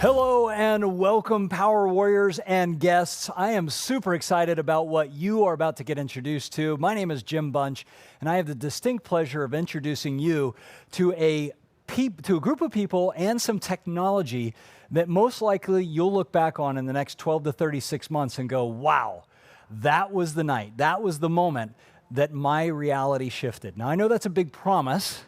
Hello and welcome, Power Warriors and guests. I am super excited about what you are about to get introduced to. My name is Jim Bunch, and I have the distinct pleasure of introducing you to a group of people and some technology that most likely you'll look back on in the next 12 to 36 months and go, wow, that was the night, that was the moment that my reality shifted. Now, I know that's a big promise,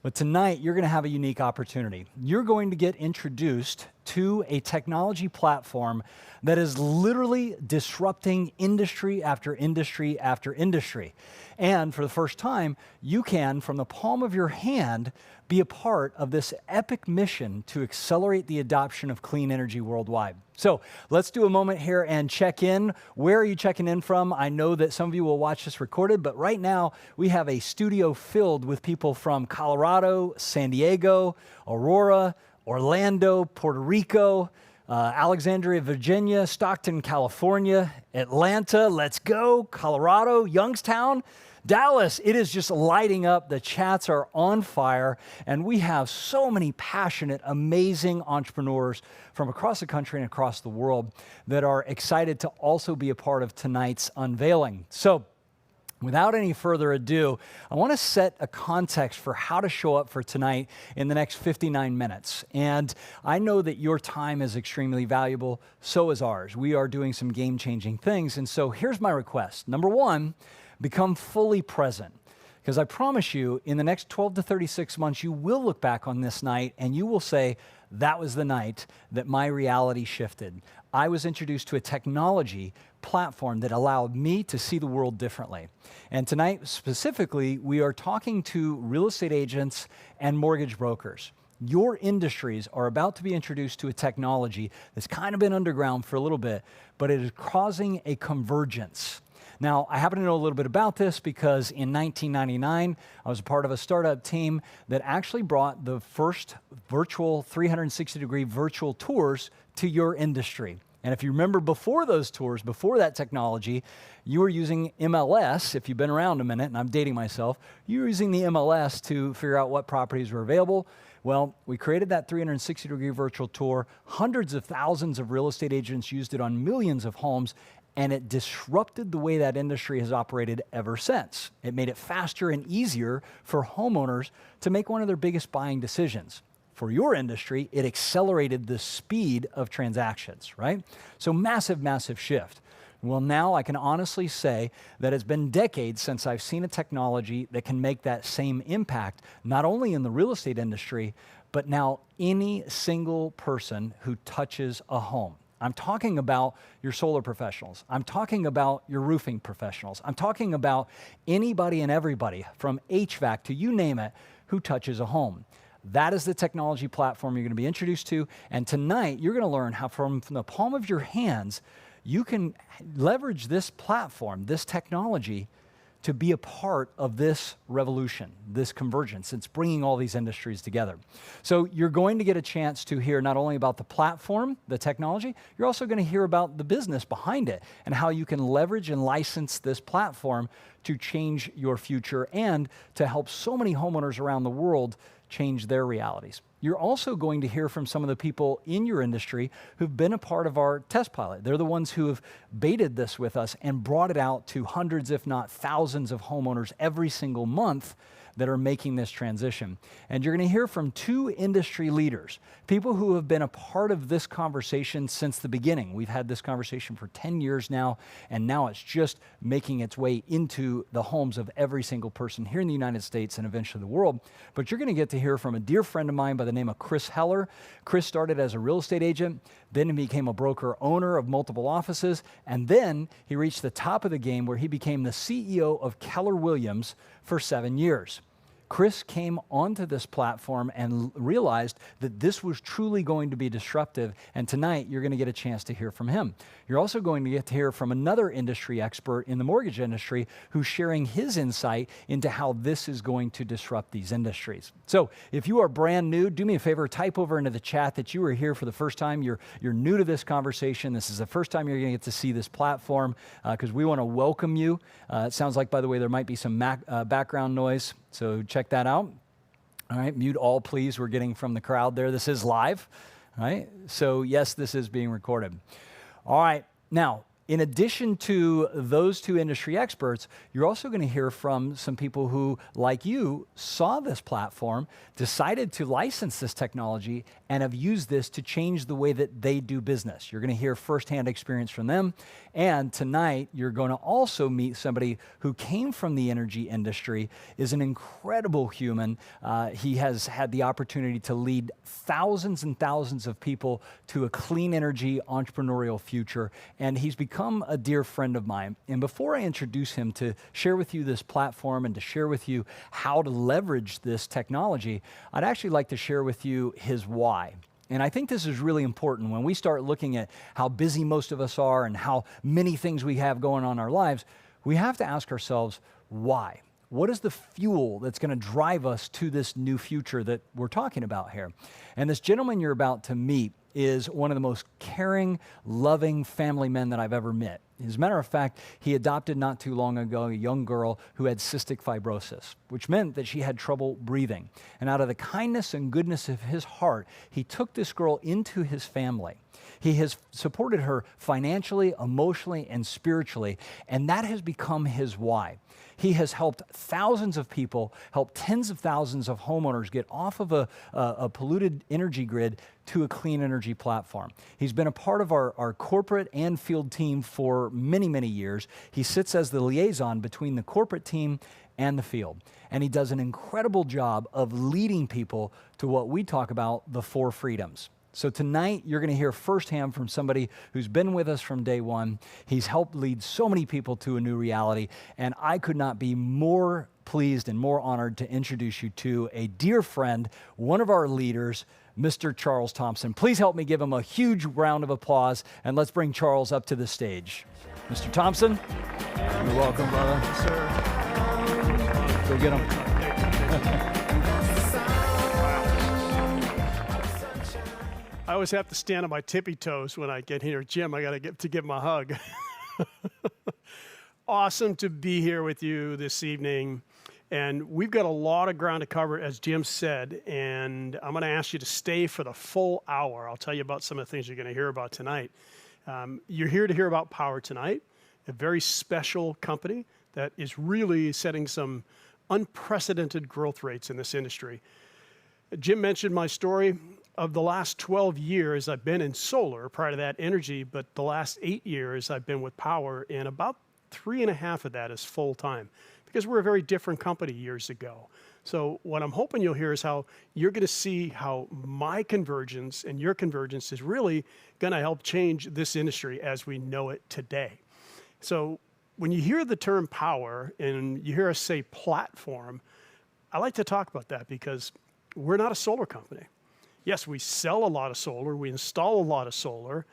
but tonight, you're going to have a unique opportunity. You're going to get introduced to a technology platform that is literally disrupting industry after industry after industry. And for the first time, you can, from the palm of your hand, be a part of this epic mission to accelerate the adoption of clean energy worldwide. So let's do a moment here and check in. Where are you checking in from? I know that some of you will watch this recorded, but right now we have a studio filled with people from Colorado, San Diego, Aurora, Orlando, Puerto Rico, Alexandria, Virginia, Stockton, California, Atlanta, let's go, Colorado, Youngstown, Dallas. It is just lighting up. The chats are on fire, and we have so many passionate, amazing entrepreneurs from across the country and across the world that are excited to also be a part of tonight's unveiling. So, without any further ado, I want to set a context for how to show up for tonight in the next 59 minutes. And I know that your time is extremely valuable, so is ours. We are doing some game-changing things, and so here's my request. Number one, become fully present. Because I promise you, in the next 12 to 36 months, you will look back on this night and you will say, that was the night that my reality shifted. I was introduced to a technology platform that allowed me to see the world differently. And tonight, specifically, we are talking to real estate agents and mortgage brokers. Your industries are about to be introduced to a technology that's kind of been underground for a little bit, but it is causing a convergence. Now, I happen to know a little bit about this because in 1999, I was a part of a startup team that actually brought the first virtual 360-degree virtual tours to your industry. And if you remember before those tours, before that technology, you were using MLS. If you've been around a minute, and I'm dating myself, you were using the MLS to figure out what properties were available. Well, we created that 360-degree virtual tour. Hundreds of thousands of real estate agents used it on millions of homes, and it disrupted the way that industry has operated ever since. It made it faster and easier for homeowners to make one of their biggest buying decisions. For your industry, it accelerated the speed of transactions, right? So massive, massive shift. Well, now I can honestly say that it's been decades since I've seen a technology that can make that same impact, not only in the real estate industry, but now any single person who touches a home. I'm talking about your solar professionals. I'm talking about your roofing professionals. I'm talking about anybody and everybody from HVAC to you name it who touches a home. That is the technology platform you're going to be introduced to. And tonight, you're going to learn how from the palm of your hands, you can leverage this platform, this technology, to be a part of this revolution, this convergence. It's bringing all these industries together. So you're going to get a chance to hear not only about the platform, the technology, you're also going to hear about the business behind it and how you can leverage and license this platform to change your future and to help so many homeowners around the world change their realities. You're also going to hear from some of the people in your industry who've been a part of our test pilot. They're the ones who have baited this with us and brought it out to hundreds, if not thousands of homeowners every single month that are making this transition. And you're going to hear from two industry leaders, people who have been a part of this conversation since the beginning. We've had this conversation for 10 years now, and now it's just making its way into the homes of every single person here in the United States and eventually the world. But you're going to get to hear from a dear friend of mine by the name of Chris Heller. Chris started as a real estate agent, then he became a broker owner of multiple offices, and then he reached the top of the game where he became the CEO of Keller Williams for 7 years. Chris came onto this platform and realized that this was truly going to be disruptive, and tonight you're going to get a chance to hear from him. You're also going to get to hear from another industry expert in the mortgage industry who's sharing his insight into how this is going to disrupt these industries. So if you are brand new, do me a favor, type over into the chat that you are here for the first time. You're new to this conversation. This is the first time you're going to get to see this platform because we want to welcome you. It sounds like, by the way, there might be some background noise. So check that out. All right, mute all, please. We're getting from the crowd there. This is live. right? So yes, this is being recorded. All right, now, in addition to those two industry experts, you're also going to hear from some people who, like you, saw this platform, decided to license this technology, and have used this to change the way that they do business. You're going to hear firsthand experience from them. And tonight, you're going to also meet somebody who came from the energy industry, is an incredible human. He has had the opportunity to lead thousands and thousands of people to a clean energy entrepreneurial future, and he's become a dear friend of mine. And before I introduce him to share with you this platform and to share with you how to leverage this technology, I'd actually like to share with you his why. And I think this is really important when we start looking at how busy most of us are and how many things we have going on in our lives. We have to ask ourselves, why? What is the fuel that's going to drive us to this new future that we're talking about here? And this gentleman you're about to meet is one of the most caring, loving family men that I've ever met. As a matter of fact, he adopted not too long ago a young girl who had cystic fibrosis, which meant that she had trouble breathing. And out of the kindness and goodness of his heart, he took this girl into his family. He has supported her financially, emotionally, and spiritually, and that has become his why. He has helped thousands of people, helped tens of thousands of homeowners get off of a polluted energy grid to a clean energy platform. He's been a part of our corporate and field team for many, many years. He sits as the liaison between the corporate team and the field. And he does an incredible job of leading people to what we talk about, the 4 freedoms. So tonight, you're going to hear firsthand from somebody who's been with us from day one. He's helped lead so many people to a new reality, and I could not be more pleased and more honored to introduce you to a dear friend, one of our leaders, Mr. Charles Thompson. Please help me give him a huge round of applause, and let's bring Charles up to the stage. Mr. Thompson, you're welcome, brother. Yes, sir. Go get him. I always have to stand on my tippy toes when I get here. Jim, I got to get to give him a hug. Awesome to be here with you this evening. And we've got a lot of ground to cover, as Jim said, and I'm going to ask you to stay for the full hour. I'll tell you about some of the things you're going to hear about tonight. You're here to hear about Powur tonight, a very special company that is really setting some unprecedented growth rates in this industry. Jim mentioned my story. Of the last 12 years, I've been in solar, prior to that energy, but the last 8 years I've been with Powur, and about 3.5 of that is full-time, because we're a very different company years ago. So what I'm hoping you'll hear is how you're going to see how my convergence and your convergence is really going to help change this industry as we know it today. So when you hear the term Powur and you hear us say platform, I like to talk about that because we're not a solar company. Yes, we sell a lot of solar, we install a lot of solar,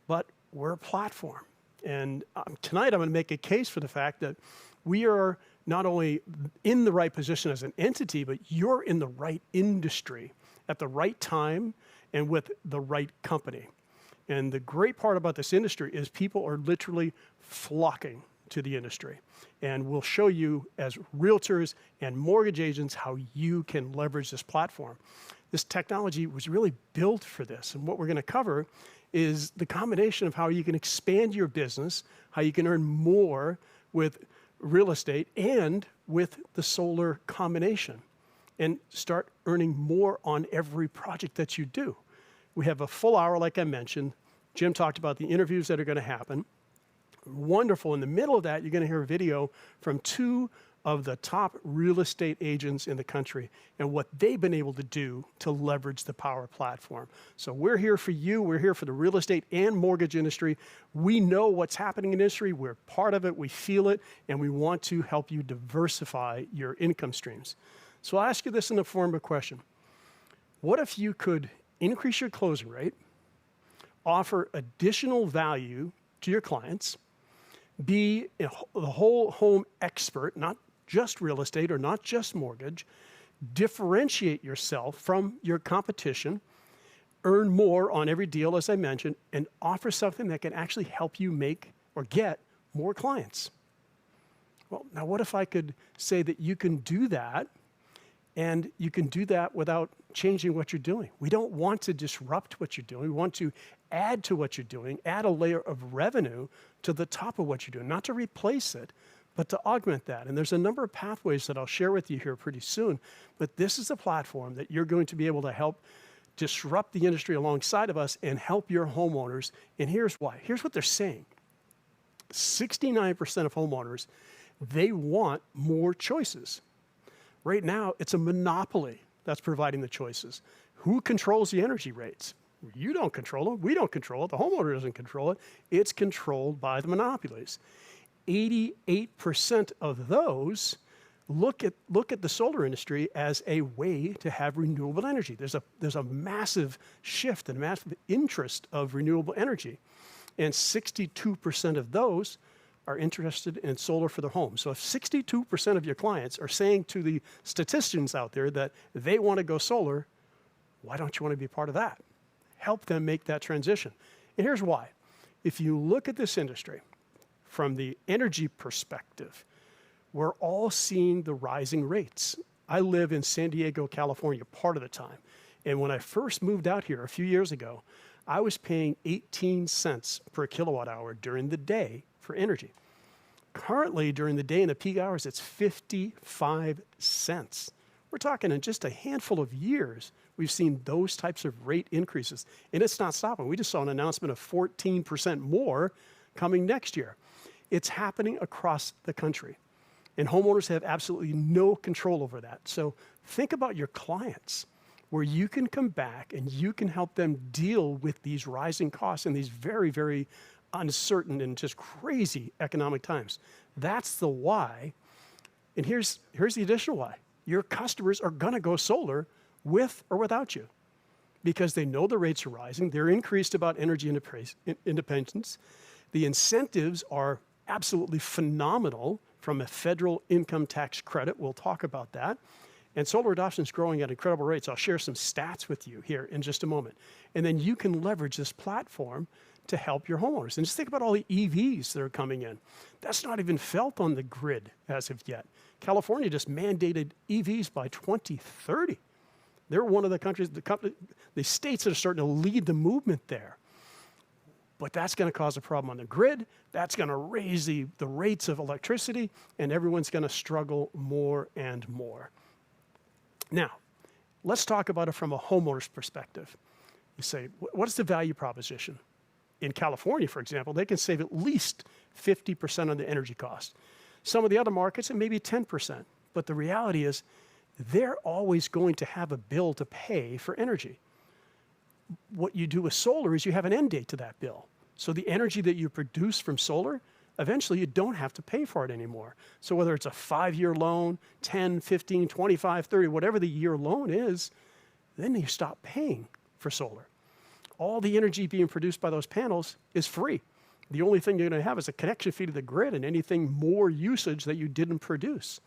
but we're a platform. And tonight I'm going to make a case for the fact that we are not only in the right position as an entity, but you're in the right industry at the right time and with the right company. And the great part about this industry is people are literally flocking to the industry. And we'll show you as realtors and mortgage agents how you can leverage this platform. This technology was really built for this. And what we're going to cover is the combination of how you can expand your business, how you can earn more with real estate and with the solar combination, and start earning more on every project that you do. We have a full hour, like I mentioned. Jim talked about the interviews that are going to happen. Wonderful. In the middle of that, you're going to hear a video from 2 of the top real estate agents in the country and what they've been able to do to leverage the Powur platform. So we're here for you. We're here for the real estate and mortgage industry. We know what's happening in the industry. We're part of it. We feel it. And we want to help you diversify your income streams. So I'll ask you this in the form of a question. What if you could increase your closing rate, offer additional value to your clients, be the whole home expert, not just real estate or not just mortgage, differentiate yourself from your competition, earn more on every deal, as I mentioned, and offer something that can actually help you make or get more clients? Well, now what if I could say that you can do that And you can do that without changing what you're doing. We don't want to disrupt what you're doing. We want to add to what you're doing, add a layer of revenue to the top of what you're doing, not to replace it, but to augment that. And there's a number of pathways that I'll share with you here pretty soon. But this is a platform that you're going to be able to help disrupt the industry alongside of us and help your homeowners. And here's why. Here's what they're saying. 69% of homeowners, they want more choices. Right now, it's a monopoly that's providing the choices. Who controls the energy rates? You don't control them. We don't control it. The homeowner doesn't control it. It's controlled by the monopolies. 88% of those look at the solar industry as a way to have renewable energy. There's a massive shift and massive interest of renewable energy. And 62% of those are interested in solar for their home. So if 62% of your clients are saying to the statisticians out there that they want to go solar, why don't you want to be part of that? Help them make that transition. And here's why. If you look at this industry from the energy perspective, we're all seeing the rising rates. I live in San Diego, California, part of the time. And when I first moved out here a few years ago, I was paying 18 cents per kilowatt hour during the day for energy. Currently, during the day and the peak hours, it's 55 cents. We're talking in just a handful of years, we've seen those types of rate increases. And it's not stopping. We just saw an announcement of 14% more coming next year. It's happening across the country. And homeowners have absolutely no control over that. So think about your clients, where you can come back and you can help them deal with these rising costs in these very, very uncertain and just crazy economic times. That's the why. And here's the additional why. Your customers are going to go solar with or without you because they know the rates are rising. They're increased about energy independence. The incentives are absolutely phenomenal from a federal income tax credit. We'll talk about that. And solar adoption is growing at incredible rates. I'll share some stats with you here in just a moment. And then you can leverage this platform to help your homeowners. And just think about all the EVs that are coming in. That's not even felt on the grid as of yet. California just mandated EVs by 2030. They're one of the countries, the states that are starting to lead the movement there. But that's going to cause a problem on the grid. That's going to raise the rates of electricity, and everyone's going to struggle more and more. Now, let's talk about it from a homeowner's perspective. You say, what's the value proposition? In California, for example, they can save at least 50% on the energy cost. Some of the other markets, it may be 10%. But the reality is, they're always going to have a bill to pay for energy. What you do with solar is you have an end date to that bill. So the energy that you produce from solar, eventually you don't have to pay for it anymore. So whether it's a 5-year loan, 10, 15, 25, 30, whatever the year loan is, then you stop paying for solar. All the energy being produced by those panels is free. The only thing you're going to have is a connection fee to the grid and anything more usage that you didn't produce.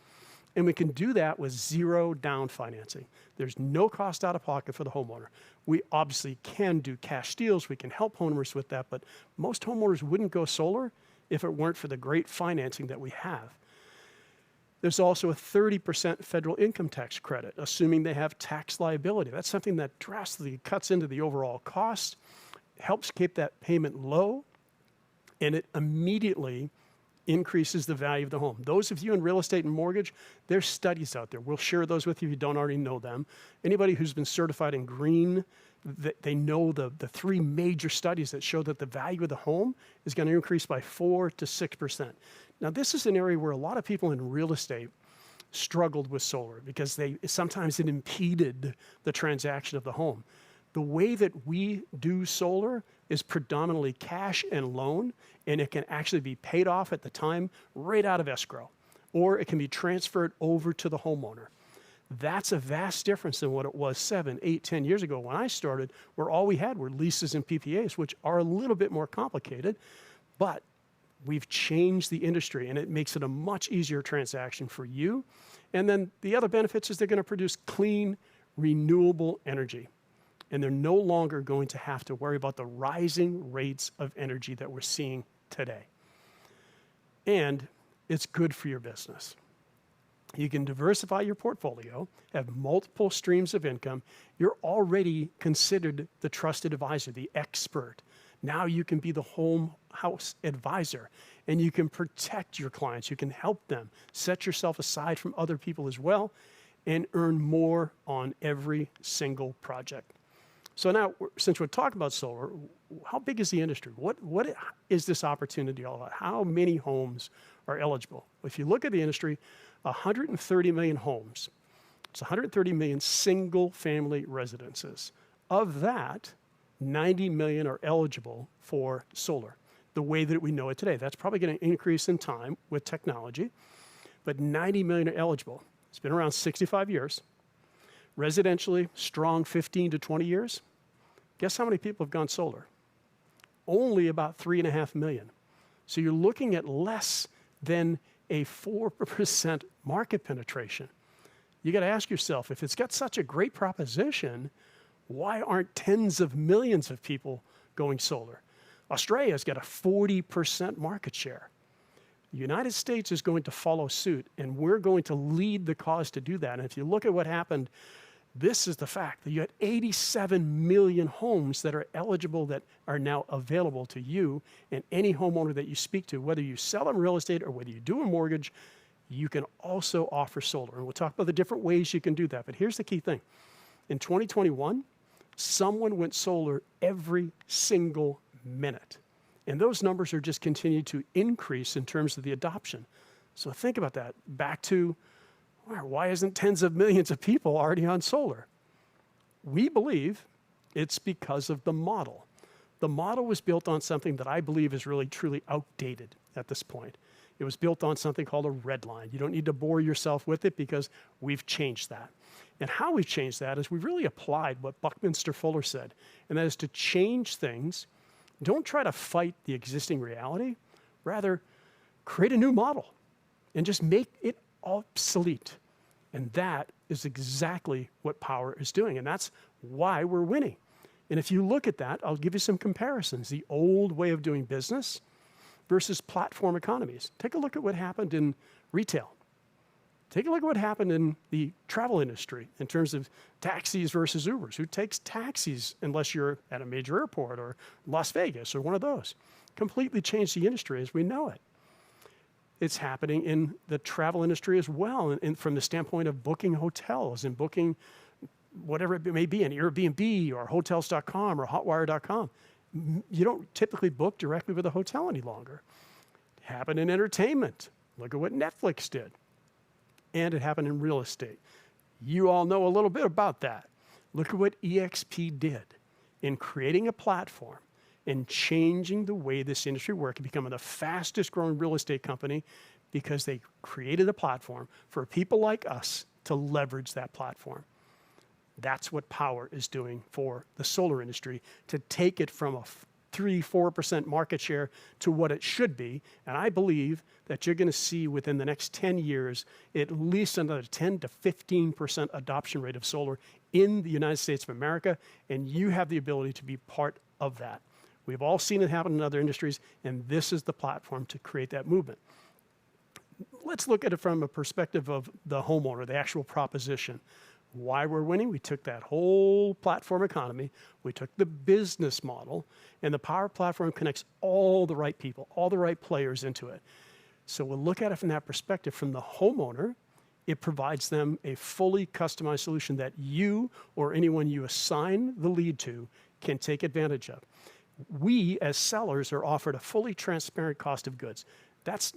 And we can do that with zero down financing. There's no cost out of pocket for the homeowner. We obviously can do cash deals. We can help homeowners with that, but most homeowners wouldn't go solar if it weren't for the great financing that we have. There's also a 30% federal income tax credit, assuming they have tax liability. That's something that drastically cuts into the overall cost, helps keep that payment low, and it immediately increases the value of the home. Those of you in real estate and mortgage, there's studies out there. We'll share those with you if you don't already know them. Anybody who's been certified in green, they know the 3 major studies that show that the value of the home is going to increase by 4 to 6%. Now, this is an area where a lot of people in real estate struggled with solar because sometimes it impeded the transaction of the home. The way that we do solar is predominantly cash and loan, and it can actually be paid off at the time right out of escrow, or it can be transferred over to the homeowner. That's a vast difference than what it was 7, 8, 10 years ago when I started, where all we had were leases and PPAs, which are a little bit more complicated, but we've changed the industry, and it makes it a much easier transaction for you. And then the other benefits is they're going to produce clean, renewable energy. And they're no longer going to have to worry about the rising rates of energy that we're seeing today. And it's good for your business. You can diversify your portfolio, have multiple streams of income. You're already considered the trusted advisor, the expert. Now you can be the home house advisor, and you can protect your clients. You can help them, set yourself aside from other people as well, and earn more on every single project. So now, since we're talking about solar, how big is the industry? What is this opportunity all about? How many homes are eligible? If you look at the industry, 130 million homes. It's 130 million single-family residences. Of that, 90 million are eligible for solar, the way that we know it today. That's probably going to increase in time with technology, but 90 million are eligible. It's been around 65 years. Residentially, strong 15 to 20 years. Guess how many people have gone solar? Only about 3.5 million. So you're looking at less than a 4% market penetration. You got to ask yourself, if it's got such a great proposition, why aren't tens of millions of people going solar? Australia's got a 40% market share. The United States is going to follow suit, and we're going to lead the cause to do that. And if you look at what happened, this is the fact that you had 87 million homes that are eligible, that are now available to you and any homeowner that you speak to. Whether you sell them real estate or whether you do a mortgage, you can also offer solar. And we'll talk about the different ways you can do that. But here's the key thing. In 2021, someone went solar every single minute. And those numbers are just continuing to increase in terms of the adoption. So think about that. Back to, why isn't tens of millions of people already on solar? We believe it's because of the model. The model was built on something that I believe is really truly outdated at this point. It was built on something called a red line. You don't need to bore yourself with it because we've changed that. And how we've changed that is we really applied what Buckminster Fuller said, and that is to change things. Don't try to fight the existing reality. Rather, create a new model and just make it obsolete. And that is exactly what Powur is doing. And that's why we're winning. And if you look at that, I'll give you some comparisons. The old way of doing business versus platform economies. Take a look at what happened in retail. Take a look at what happened in the travel industry in terms of taxis versus Ubers. Who takes taxis unless you're at a major airport or Las Vegas or one of those? Completely changed the industry as we know it. It's happening in the travel industry as well, and from the standpoint of booking hotels and booking whatever it may be, an Airbnb or Hotels.com or Hotwire.com. You don't typically book directly with a hotel any longer. It happened in entertainment. Look at what Netflix did. And it happened in real estate. You all know a little bit about that. Look at what EXP did in creating a platform and changing the way this industry worked and becoming the fastest growing real estate company because they created a platform for people like us to leverage that platform. That's what Powur is doing for the solar industry, to take it from a 3-4% market share to what it should be. And I believe that you're going to see within the next 10 years at least another 10 to 15% adoption rate of solar in the United States of America, and you have the ability to be part of that. We've all seen it happen in other industries, and this is the platform to create that movement. Let's look at it from a perspective of the homeowner, the actual proposition. Why we're winning? We took that whole platform economy, we took the business model, and the Powur platform connects all the right people, all the right players into it. So we'll look at it from that perspective. From the homeowner, it provides them a fully customized solution that you or anyone you assign the lead to can take advantage of. We, as sellers, are offered a fully transparent cost of goods. That's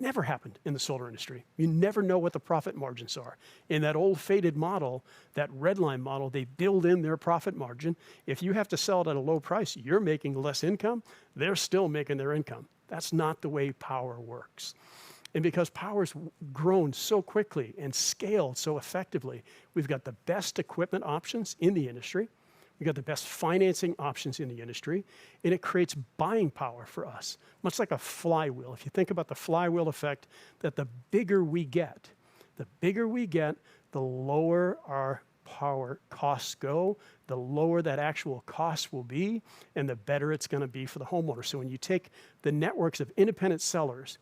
never happened in the solar industry. You never know what the profit margins are. In that old faded model, that red line model, they build in their profit margin. If you have to sell it at a low price, you're making less income. They're still making their income. That's not the way Powur works. And because Powur's grown so quickly and scaled so effectively, we've got the best equipment options in the industry. We've got the best financing options in the industry, and it creates buying power for us, much like a flywheel. If you think about the flywheel effect, that the bigger we get, the lower our power costs go, the lower that actual cost will be, and the better it's going to be for the homeowner. So when you take the networks of independent sellers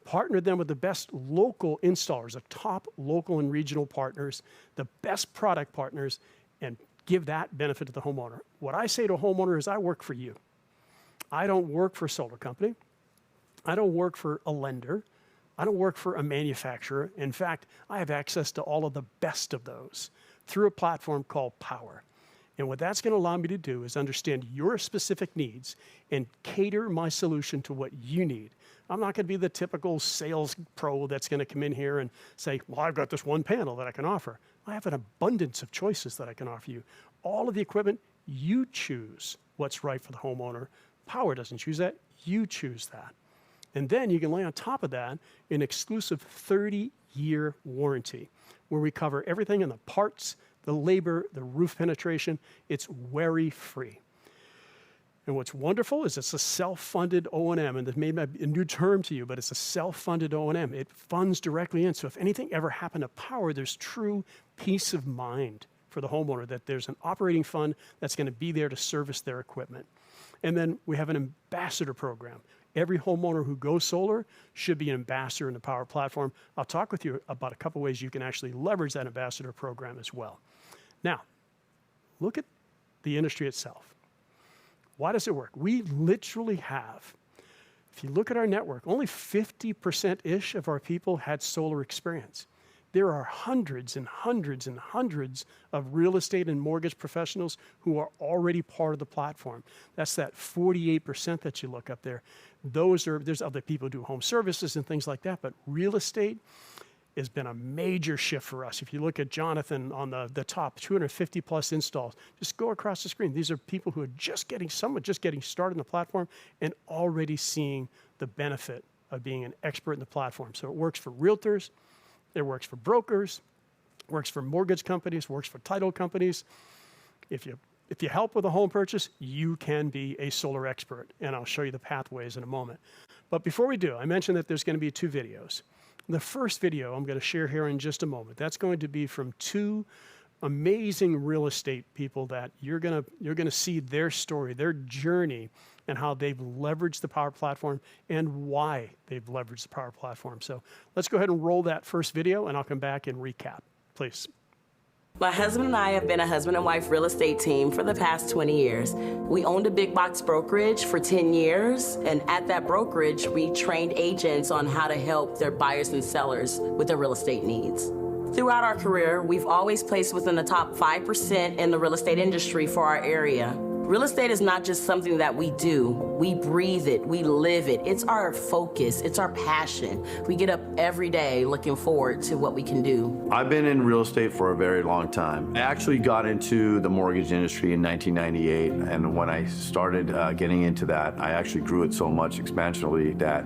partner them with the best local installers, the top local and regional partners, the best product partners, and give that benefit to the homeowner. What I say to a homeowner is I work for you. I don't work for a solar company. I don't work for a lender. I don't work for a manufacturer. In fact, I have access to all of the best of those through a platform called Powur. And what that's going to allow me to do is understand your specific needs and cater my solution to what you need. I'm not going to be the typical sales pro that's going to come in here and say, well, I've got this one panel that I can offer. I have an abundance of choices that I can offer you. All of the equipment, you choose what's right for the homeowner. Powur doesn't choose that. You choose that. And then you can lay on top of that an exclusive 30-year warranty where we cover everything in the parts, the labor, the roof penetration. It's worry-free. And what's wonderful is it's a self-funded O&M, and this may be a new term to you, but it's a self-funded O&M. It funds directly in, so if anything ever happened to Powur, there's true peace of mind for the homeowner that there's an operating fund that's going to be there to service their equipment. And then we have an ambassador program. Every homeowner who goes solar should be an ambassador in the Powur platform. I'll talk with you about a couple ways you can actually leverage that ambassador program as well. Now, look at the industry itself. Why does it work? We literally have, if you look at our network, only 50%-ish of our people had solar experience. There are hundreds and hundreds and hundreds of real estate and mortgage professionals who are already part of the platform. That's that 48% that you look up there. There's other people who do home services and things like that, but real estate has been a major shift for us. If you look at Jonathan on the top, 250 plus installs, just go across the screen. These are people who are just getting started in the platform and already seeing the benefit of being an expert in the platform. So it works for realtors, it works for brokers, works for mortgage companies, works for title companies. If you help with a home purchase, you can be a solar expert, and I'll show you the pathways in a moment. But before we do, I mentioned that there's going to be 2 videos. The first video I'm going to share here in just a moment. That's going to be from 2 amazing real estate people that you're going to see their story, their journey, and how they've leveraged the Powur platform and why they've leveraged the Powur platform. So let's go ahead and roll that first video, and I'll come back and recap, please. My husband and I have been a husband and wife real estate team for the past 20 years. We owned a big box brokerage for 10 years, and at that brokerage, we trained agents on how to help their buyers and sellers with their real estate needs. Throughout our career, we've always placed within the top 5% in the real estate industry for our area. Real estate is not just something that we do. We breathe it, we live it. It's our focus, it's our passion. We get up every day looking forward to what we can do. I've been in real estate for a very long time. I actually got into the mortgage industry in 1998, and when I started getting into that, I actually grew it so much exponentially that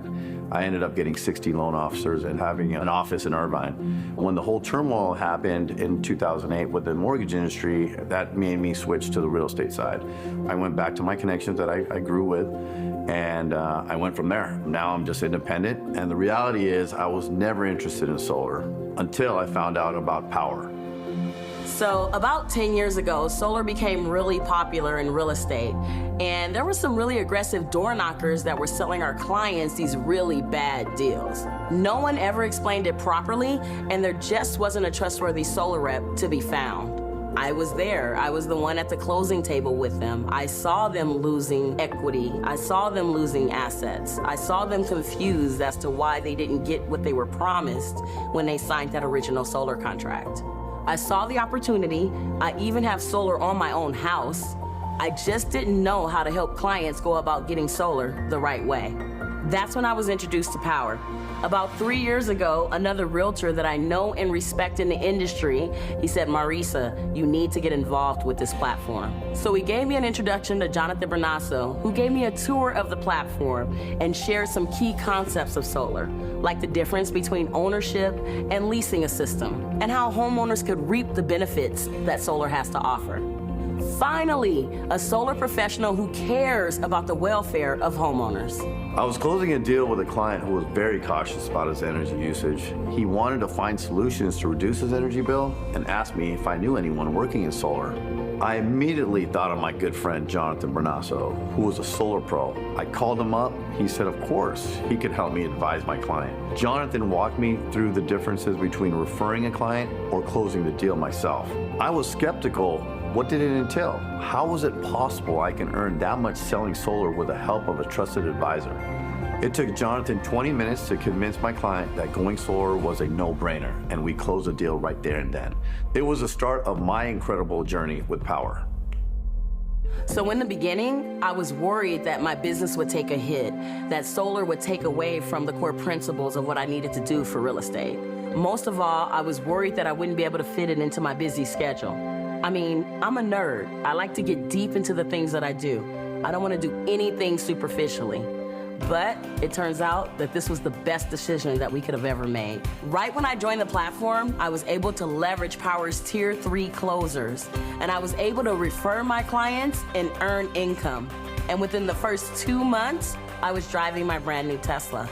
I ended up getting 60 loan officers and having an office in Irvine. When the whole turmoil happened in 2008 with the mortgage industry, that made me switch to the real estate side. I went back to my connections that I grew with, and I went from there. Now I'm just independent, and the reality is I was never interested in solar until I found out about Powur. So about 10 years ago, solar became really popular in real estate, and there were some really aggressive door knockers that were selling our clients these really bad deals. No one ever explained it properly, and there just wasn't a trustworthy solar rep to be found. I was there. I was the one at the closing table with them. I saw them losing equity. I saw them losing assets. I saw them confused as to why they didn't get what they were promised when they signed that original solar contract. I saw the opportunity. I even have solar on my own house. I just didn't know how to help clients go about getting solar the right way. That's when I was introduced to Powur. About 3 years ago, another realtor that I know and respect in the industry, he said, Marisa, you need to get involved with this platform. So he gave me an introduction to Jonathan Bernasso, who gave me a tour of the platform and shared some key concepts of solar, like the difference between ownership and leasing a system, and how homeowners could reap the benefits that solar has to offer. Finally, a solar professional who cares about the welfare of homeowners. I was closing a deal with a client who was very cautious about his energy usage. He wanted to find solutions to reduce his energy bill and asked me if I knew anyone working in solar. I immediately thought of my good friend Jonathan Bernasso, who was a solar pro. I called him up. He said, of course, he could help me advise my client. Jonathan walked me through the differences between referring a client or closing the deal myself. I was skeptical. What did it entail? How was it possible I can earn that much selling solar with the help of a trusted advisor? It took Jonathan 20 minutes to convince my client that going solar was a no-brainer, and we closed the deal right there and then. It was the start of my incredible journey with Powur. So in the beginning, I was worried that my business would take a hit, that solar would take away from the core principles of what I needed to do for real estate. Most of all, I was worried that I wouldn't be able to fit it into my busy schedule. I mean, I'm a nerd. I like to get deep into the things that I do. I don't want to do anything superficially. But it turns out that this was the best decision that we could have ever made. Right when I joined the platform, I was able to leverage Powur's Tier 3 closers, and I was able to refer my clients and earn income. And within the first 2 months, I was driving my brand new Tesla.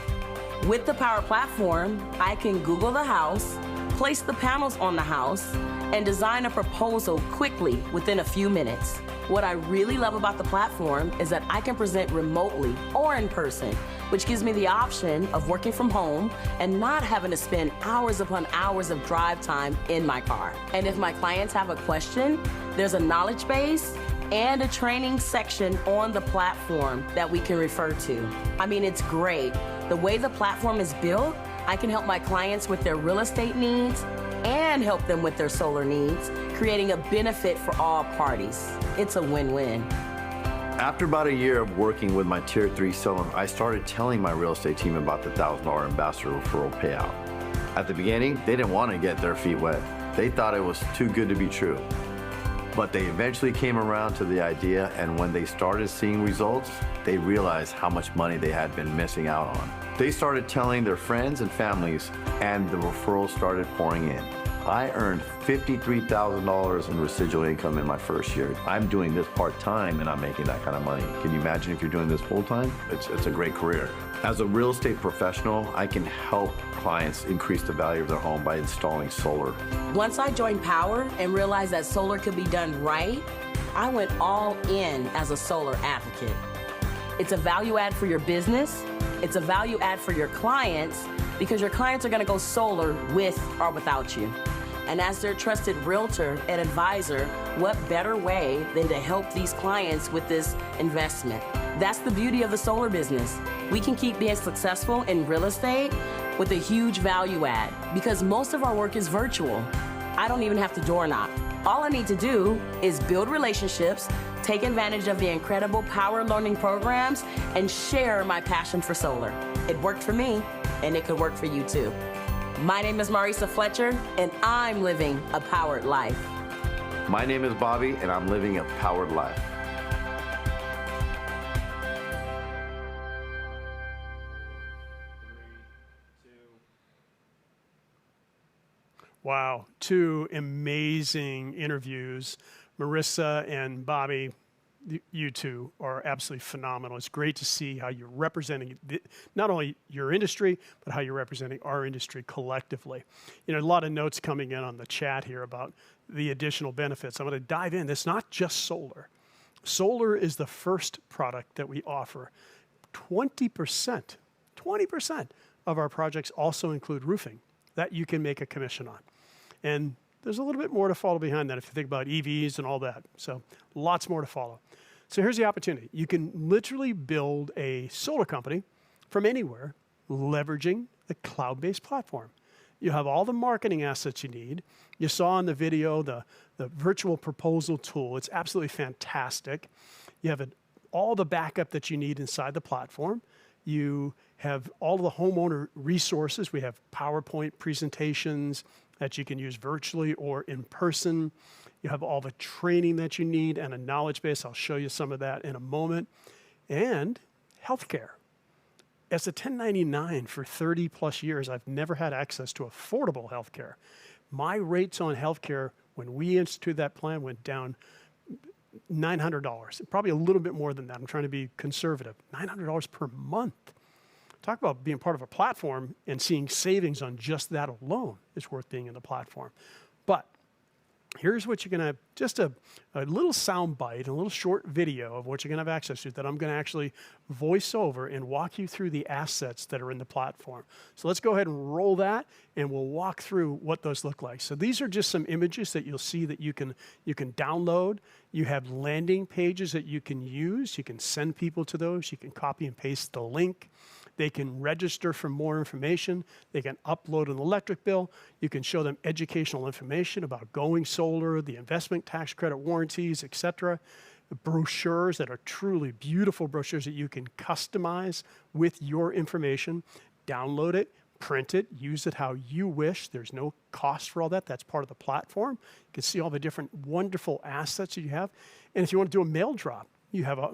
With the Powur platform, I can Google the house, place the panels on the house, and design a proposal quickly within a few minutes. What I really love about the platform is that I can present remotely or in person, which gives me the option of working from home and not having to spend hours upon hours of drive time in my car. And if my clients have a question, there's a knowledge base and a training section on the platform that we can refer to. I mean, it's great. The way the platform is built, I can help my clients with their real estate needs and help them with their solar needs, creating a benefit for all parties. It's a win-win. After about a year of working with my Tier 3 seller, I started telling my real estate team about the $1,000 ambassador referral payout. At the beginning, they didn't want to get their feet wet. They thought it was too good to be true. But they eventually came around to the idea, and when they started seeing results, they realized how much money they had been missing out on. They started telling their friends and families, and the referrals started pouring in. I earned $53,000 in residual income in my first year. I'm doing this part-time and I'm making that kind of money. Can you imagine if you're doing this full-time? It's a great career. As a real estate professional, I can help clients increase the value of their home by installing solar. Once I joined Powur and realized that solar could be done right, I went all in as a solar advocate. It's a value add for your business. It's a value add for your clients, because your clients are going to go solar with or without you. And as their trusted realtor and advisor, what better way than to help these clients with this investment? That's the beauty of the solar business. We can keep being successful in real estate with a huge value add, because most of our work is virtual. I don't even have to door knock. All I need to do is build relationships, take advantage of the incredible Powur learning programs, and share my passion for solar. It worked for me, and it could work for you too. My name is Marisa Fletcher, and I'm living a powered life. My name is Bobby, and I'm living a powered life. Wow, two amazing interviews. Marissa and Bobby, you two are absolutely phenomenal. It's great to see how you're representing not only your industry, but how you're representing our industry collectively. You know, a lot of notes coming in on the chat here about the additional benefits. I'm going to dive in. It's not just solar. Solar is the first product that we offer. 20% of our projects also include roofing that you can make a commission on. And there's a little bit more to follow behind that if you think about EVs and all that. So lots more to follow. So here's the opportunity. You can literally build a solar company from anywhere, leveraging the cloud-based platform. You have all the marketing assets you need. You saw in the video the virtual proposal tool. It's absolutely fantastic. You have all the backup that you need inside the platform. You have all of the homeowner resources. We have PowerPoint presentations that you can use virtually or in person. You have all the training that you need and a knowledge base. I'll show you some of that in a moment. And healthcare. As a 1099 for 30 plus years, I've never had access to affordable healthcare. My rates on healthcare when we instituted that plan went down $900, probably a little bit more than that. I'm trying to be conservative. $900 per month. Talk about being part of a platform and seeing savings on just that alone is worth being in the platform. But here's what you're going to, just a little sound bite, a little short video of what you're going to have access to that I'm going to actually voice over and walk you through the assets that are in the platform. So let's go ahead and roll that and we'll walk through what those look like. So these are just some images that you'll see that you can download. You have landing pages that you can use. You can send people to those. You can copy and paste the link. They can register for more information. They can upload an electric bill. You can show them educational information about going solar, the investment tax credit warranties, et cetera. Brochures that are truly beautiful brochures that you can customize with your information. Download it, print it, use it how you wish. There's no cost for all that. That's part of the platform. You can see all the different wonderful assets that you have. And if you want to do a mail drop, you have a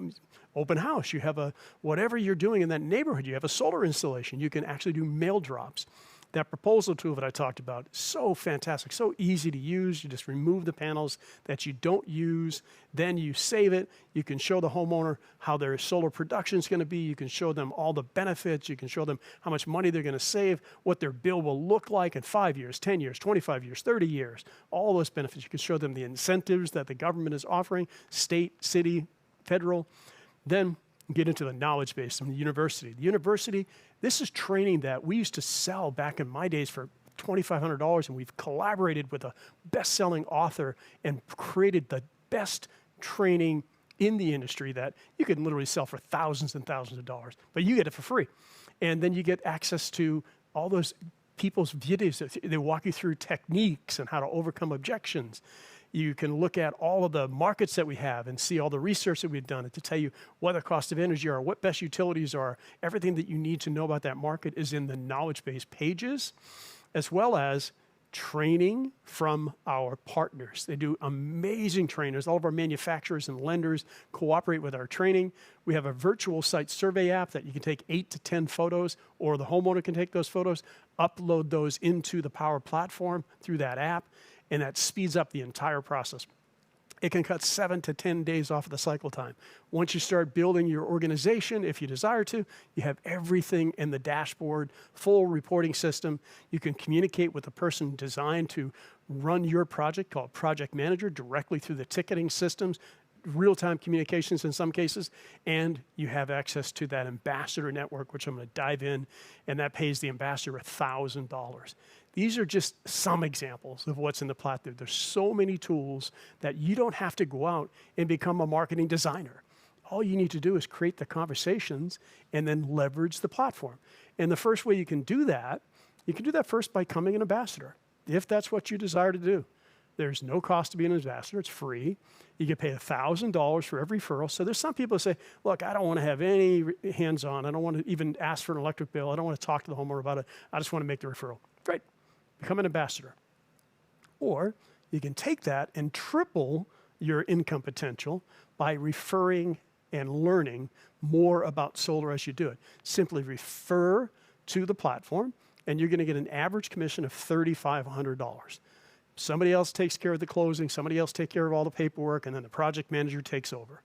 open house, you have a, whatever you're doing in that neighborhood, you have a solar installation, you can actually do mail drops. That proposal tool that I talked about, so fantastic, so easy to use. You just remove the panels that you don't use, then you save it. You can show the homeowner how their solar production is going to be. You can show them all the benefits. You can show them how much money they're going to save, what their bill will look like in 5 years, 10 years, 25 years, 30 years, all those benefits. You can show them the incentives that the government is offering, state, city, federal. Then get into the knowledge base from the university. The university, this is training that we used to sell back in my days for $2,500, and we've collaborated with a best-selling author and created the best training in the industry that you can literally sell for thousands and thousands of dollars, but you get it for free. And then you get access to all those people's videos. They walk you through techniques and how to overcome objections. You can look at all of the markets that we have and see all the research that we've done to tell you what the cost of energy are, what best utilities are. Everything that you need to know about that market is in the knowledge base pages, as well as training from our partners. They do amazing trainers. All of our manufacturers and lenders cooperate with our training. We have a virtual site survey app that you can take 8 to 10 photos, or the homeowner can take those photos, upload those into the Powur platform through that app, and that speeds up the entire process. It can cut 7 to 10 days off of the cycle time. Once you start building your organization, if you desire to, you have everything in the dashboard, full reporting system. You can communicate with the person designed to run your project, called Project Manager, directly through the ticketing systems, real-time communications in some cases, and you have access to that ambassador network, which I'm going to dive in, and that pays the ambassador $1,000. These are just some examples of what's in the platform. There's so many tools that you don't have to go out and become a marketing designer. All you need to do is create the conversations and then leverage the platform. And the first way you can do that first by becoming an ambassador, if that's what you desire to do. There's no cost to be an ambassador. It's free. You get paid $1,000 for every referral. So there's some people that say, look, I don't want to have any hands-on. I don't want to even ask for an electric bill. I don't want to talk to the homeowner about it. I just want to make the referral. Great. Become an ambassador. Or you can take that and triple your income potential by referring and learning more about solar as you do it. Simply refer to the platform, and you're going to get an average commission of $3,500. Somebody else takes care of the closing, somebody else takes care of all the paperwork, and then the project manager takes over.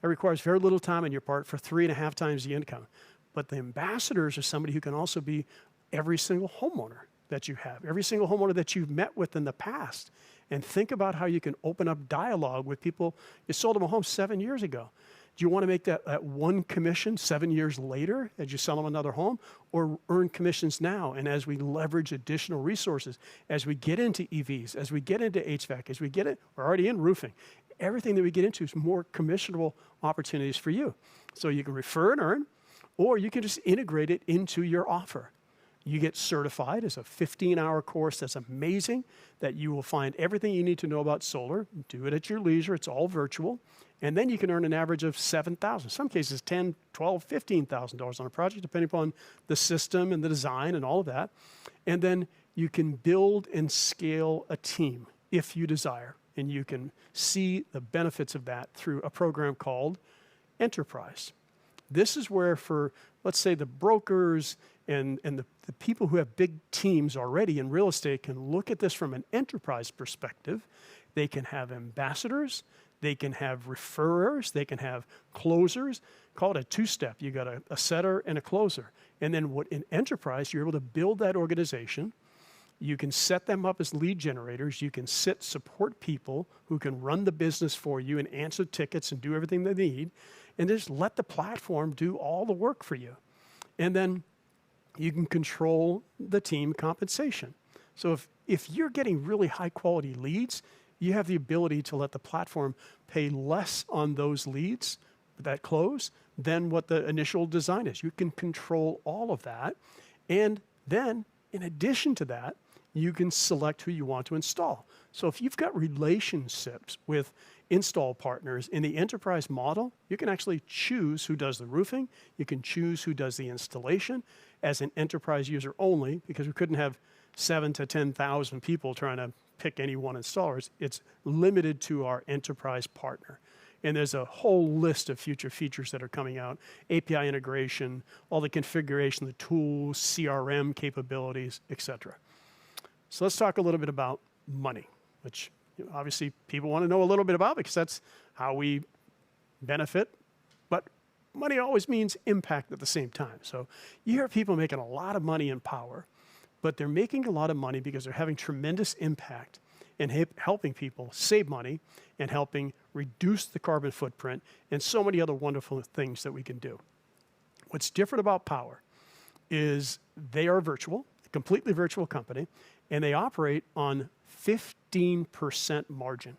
It requires very little time on your part for 3.5 times the income. But the ambassadors are somebody who can also be every single homeowner that you have, every single homeowner that you've met with in the past. And think about how you can open up dialogue with people. You sold them a home 7 years ago. Do you want to make that one commission 7 years later as you sell them another home, or earn commissions now? And as we leverage additional resources, as we get into EVs, as we get into HVAC, we're already in roofing. Everything that we get into is more commissionable opportunities for you. So you can refer and earn, or you can just integrate it into your offer. You get certified as a 15-hour course that's amazing, that you will find everything you need to know about solar. Do it at your leisure. It's all virtual. And then you can earn an average of $7,000, some cases $10,000, $12,000, $15,000 on a project, depending upon the system and the design and all of that. And then you can build and scale a team if you desire. And you can see the benefits of that through a program called Enterprise. This is where, for, let's say, the brokers and the people who have big teams already in real estate can look at this from an enterprise perspective, they can have ambassadors, they can have referrers, they can have closers. Call it a two-step. You got a setter and a closer. And then in enterprise, you're able to build that organization. You can set them up as lead generators. You can support people who can run the business for you and answer tickets and do everything they need. And just let the platform do all the work for you. And then you can control the team compensation. So if you're getting really high quality leads, you have the ability to let the platform pay less on those leads that close than what the initial design is. You can control all of that. And then, in addition to that, you can select who you want to install. So if you've got relationships with install partners in the enterprise model, you can actually choose who does the roofing. You can choose who does the installation as an enterprise user only, because we couldn't have 7,000 to 10,000 people trying to pick any one installer. It's limited to our enterprise partner. And there's a whole list of future features that are coming out: API integration, all the configuration, the tools, CRM capabilities, etc. So let's talk a little bit about money, which obviously people want to know a little bit about because that's how we benefit. But money always means impact at the same time. So you hear people making a lot of money in Powur, but they're making a lot of money because they're having tremendous impact in helping people save money and helping reduce the carbon footprint and so many other wonderful things that we can do. What's different about Powur is they are virtual, a completely virtual company, and they operate on 15% margin.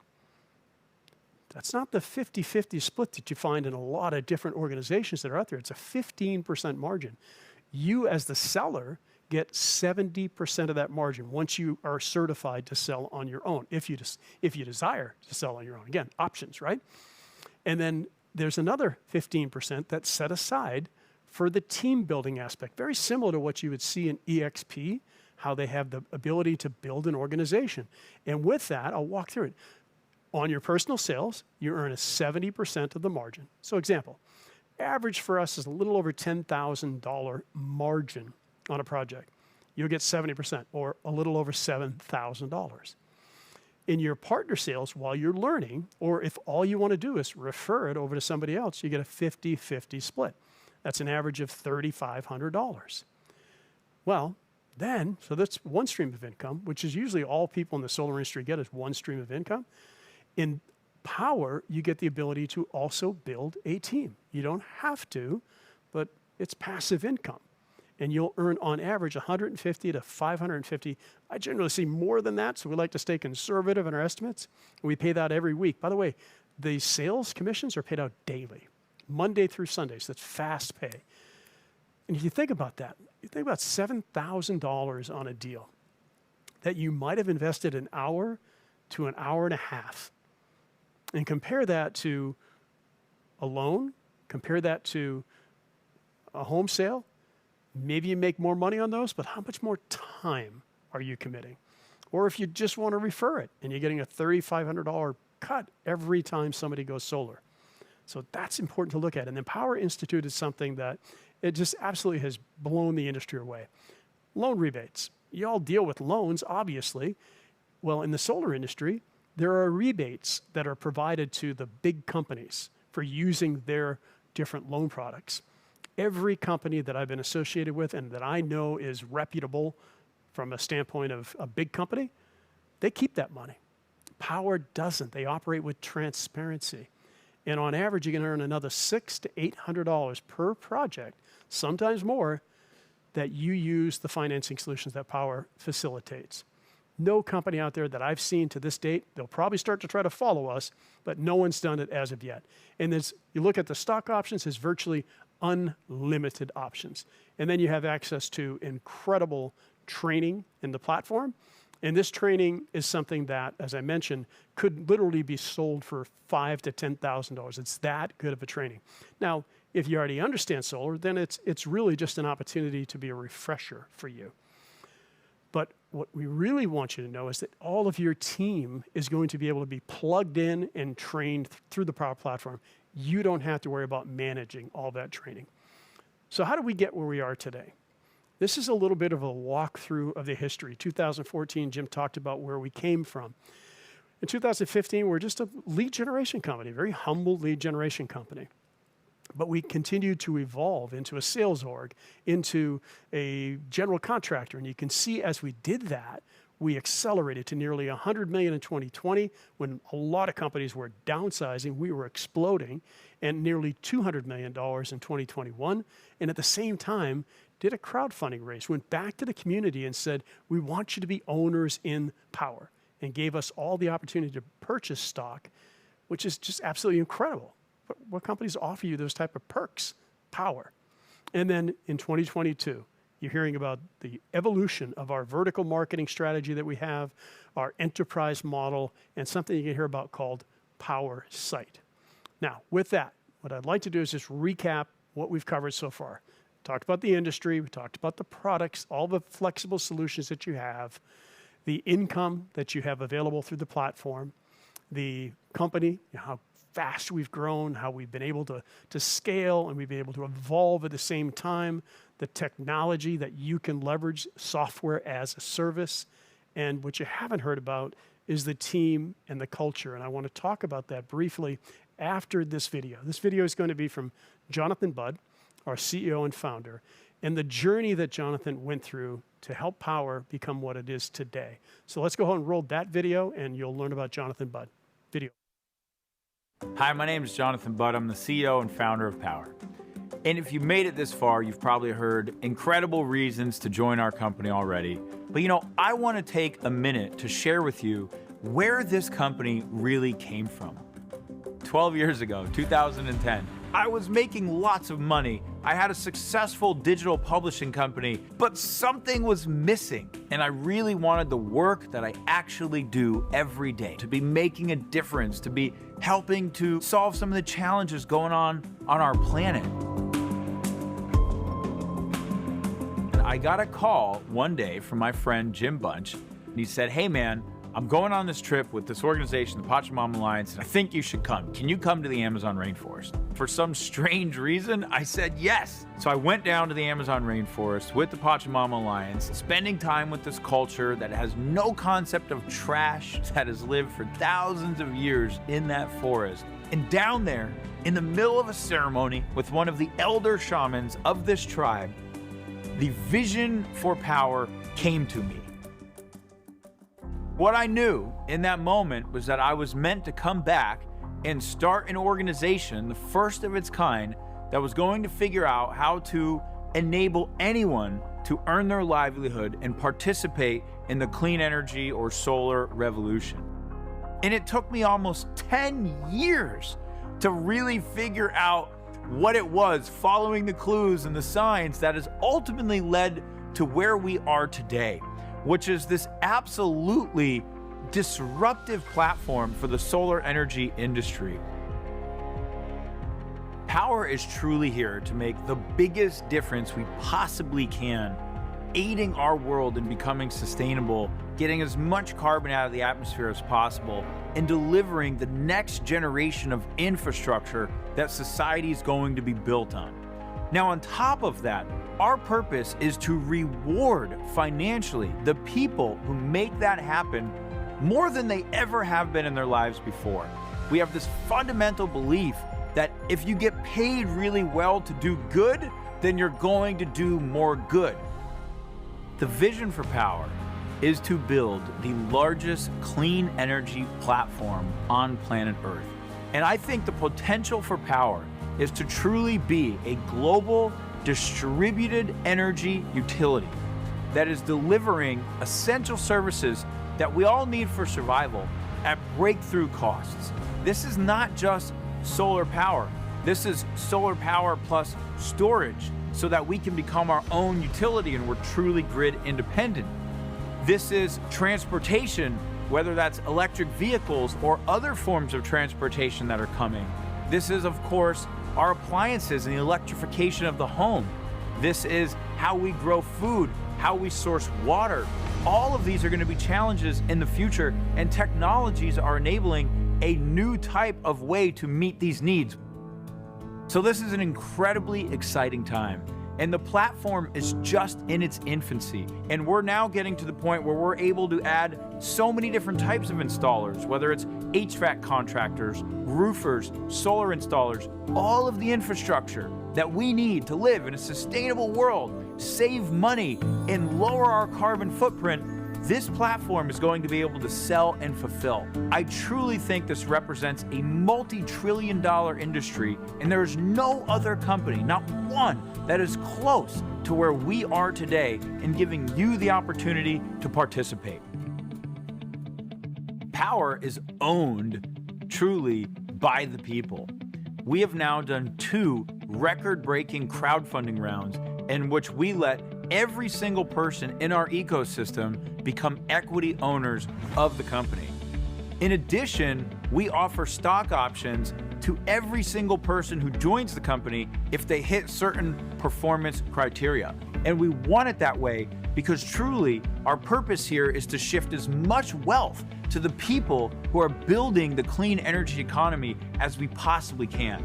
That's not the 50-50 split that you find in a lot of different organizations that are out there. It's a 15% margin. You, as the seller, get 70% of that margin once you are certified to sell on your own, if you desire to sell on your own. Again, options, right? And then there's another 15% that's set aside for the team building aspect, very similar to what you would see in EXP, how they have the ability to build an organization. And with that, I'll walk through it. On your personal sales, you earn a 70% of the margin. So example, average for us is a little over $10,000 margin on a project. You'll get 70%, or a little over $7,000. In your partner sales, while you're learning, or if all you want to do is refer it over to somebody else, you get a 50-50 split. That's an average of $3,500. Well, then, so that's one stream of income, which is usually all people in the solar industry get, is one stream of income. In Powur, you get the ability to also build a team. You don't have to, but it's passive income. And you'll earn on average 150 to 550. I generally see more than that, so we like to stay conservative in our estimates. We pay that every week. By the way, the sales commissions are paid out daily, Monday through Sunday, so that's fast pay. And if you think about that, you think about $7,000 on a deal that you might have invested an hour to an hour and a half. And compare that to a loan, compare that to a home sale. Maybe you make more money on those, but how much more time are you committing? Or if you just want to refer it and you're getting a $3,500 cut every time somebody goes solar. So that's important to look at. And then Powur Institute is something that it just absolutely has blown the industry away. Loan rebates. You all deal with loans, obviously. Well, in the solar industry, there are rebates that are provided to the big companies for using their different loan products. Every company that I've been associated with and that I know is reputable from a standpoint of a big company, they keep that money. Powur doesn't. They operate with transparency. And on average, you can earn another $600 to $800 per project, sometimes more, that you use the financing solutions that Powur facilitates. No company out there that I've seen to this date, they'll probably start to try to follow us, but no one's done it as of yet. And you look at the stock options, it's virtually unlimited options. And then you have access to incredible training in the platform. And this training is something that, as I mentioned, could literally be sold for $5,000 to $10,000. It's that good of a training. Now, if you already understand solar, then it's really just an opportunity to be a refresher for you. But what we really want you to know is that all of your team is going to be able to be plugged in and trained through the Powur platform. You don't have to worry about managing all that training. So how do we get where we are today? This is a little bit of a walkthrough of the history. 2014, Jim talked about where we came from. In 2015, we're just a lead generation company, a very humble lead generation company. But we continued to evolve into a sales org, into a general contractor. And you can see as we did that, we accelerated to nearly $100 million in 2020 when a lot of companies were downsizing. We were exploding, and nearly $200 million in 2021. And at the same time, did a crowdfunding raise, went back to the community and said, we want you to be owners in Powur, and gave us all the opportunity to purchase stock, which is just absolutely incredible. What companies offer you those type of perks? Powur. And then in 2022, you're hearing about the evolution of our vertical marketing strategy that we have, our enterprise model, and something you can hear about called Powur Site. Now, with that, what I'd like to do is just recap what we've covered so far. We talked about the industry, we talked about the products, all the flexible solutions that you have, the income that you have available through the platform, the company, how fast we've grown, how we've been able to scale and we've been able to evolve at the same time, the technology that you can leverage, software as a service. And what you haven't heard about is the team and the culture. And I want to talk about that briefly after this video. This video is going to be from Jonathan Budd, our CEO and founder, and the journey that Jonathan went through to help Powur become what it is today. So let's go ahead and roll that video and you'll learn about Jonathan Budd. Video. Hi, my name is Jonathan Budd. I'm the CEO and founder of Powur. And if you made it this far, you've probably heard incredible reasons to join our company already. But you know, I want to take a minute to share with you where this company really came from. 12 years ago, 2010, I was making lots of money. I had a successful digital publishing company, but something was missing. And I really wanted the work that I actually do every day to be making a difference, to be helping to solve some of the challenges going on our planet. And I got a call one day from my friend Jim Bunch, and he said, hey man, I'm going on this trip with this organization, the Pachamama Alliance, and I think you should come. Can you come to the Amazon rainforest? For some strange reason, I said yes. So I went down to the Amazon rainforest with the Pachamama Alliance, spending time with this culture that has no concept of trash, that has lived for thousands of years in that forest. And down there, in the middle of a ceremony with one of the elder shamans of this tribe, the vision for Powur came to me. What I knew in that moment was that I was meant to come back and start an organization, the first of its kind, that was going to figure out how to enable anyone to earn their livelihood and participate in the clean energy or solar revolution. And it took me almost 10 years to really figure out what it was, following the clues and the signs that has ultimately led to where we are today, which is this absolutely disruptive platform for the solar energy industry. Powur is truly here to make the biggest difference we possibly can, aiding our world in becoming sustainable, getting as much carbon out of the atmosphere as possible, and delivering the next generation of infrastructure that society is going to be built on. Now, on top of that, our purpose is to reward financially the people who make that happen more than they ever have been in their lives before. We have this fundamental belief that if you get paid really well to do good, then you're going to do more good. The vision for Powur is to build the largest clean energy platform on planet Earth. And I think the potential for Powur is to truly be a global distributed energy utility that is delivering essential services that we all need for survival at breakthrough costs. This is not just solar power. This is solar power plus storage so that we can become our own utility and we're truly grid independent. This is transportation, whether that's electric vehicles or other forms of transportation that are coming. This is, of course, our appliances and the electrification of the home. This is how we grow food, how we source water. All of these are going to be challenges in the future, and technologies are enabling a new type of way to meet these needs. So this is an incredibly exciting time. And the platform is just in its infancy. And we're now getting to the point where we're able to add so many different types of installers, whether it's HVAC contractors, roofers, solar installers, all of the infrastructure that we need to live in a sustainable world, save money, and lower our carbon footprint. This platform is going to be able to sell and fulfill. I truly think this represents a multi-trillion-dollar industry, and there is no other company, not one, that is close to where we are today in giving you the opportunity to participate. Powur is owned truly by the people. We have now done 2 record-breaking crowdfunding rounds in which we let every single person in our ecosystem become equity owners of the company. In addition, we offer stock options to every single person who joins the company if they hit certain performance criteria. And we want it that way because truly our purpose here is to shift as much wealth to the people who are building the clean energy economy as we possibly can.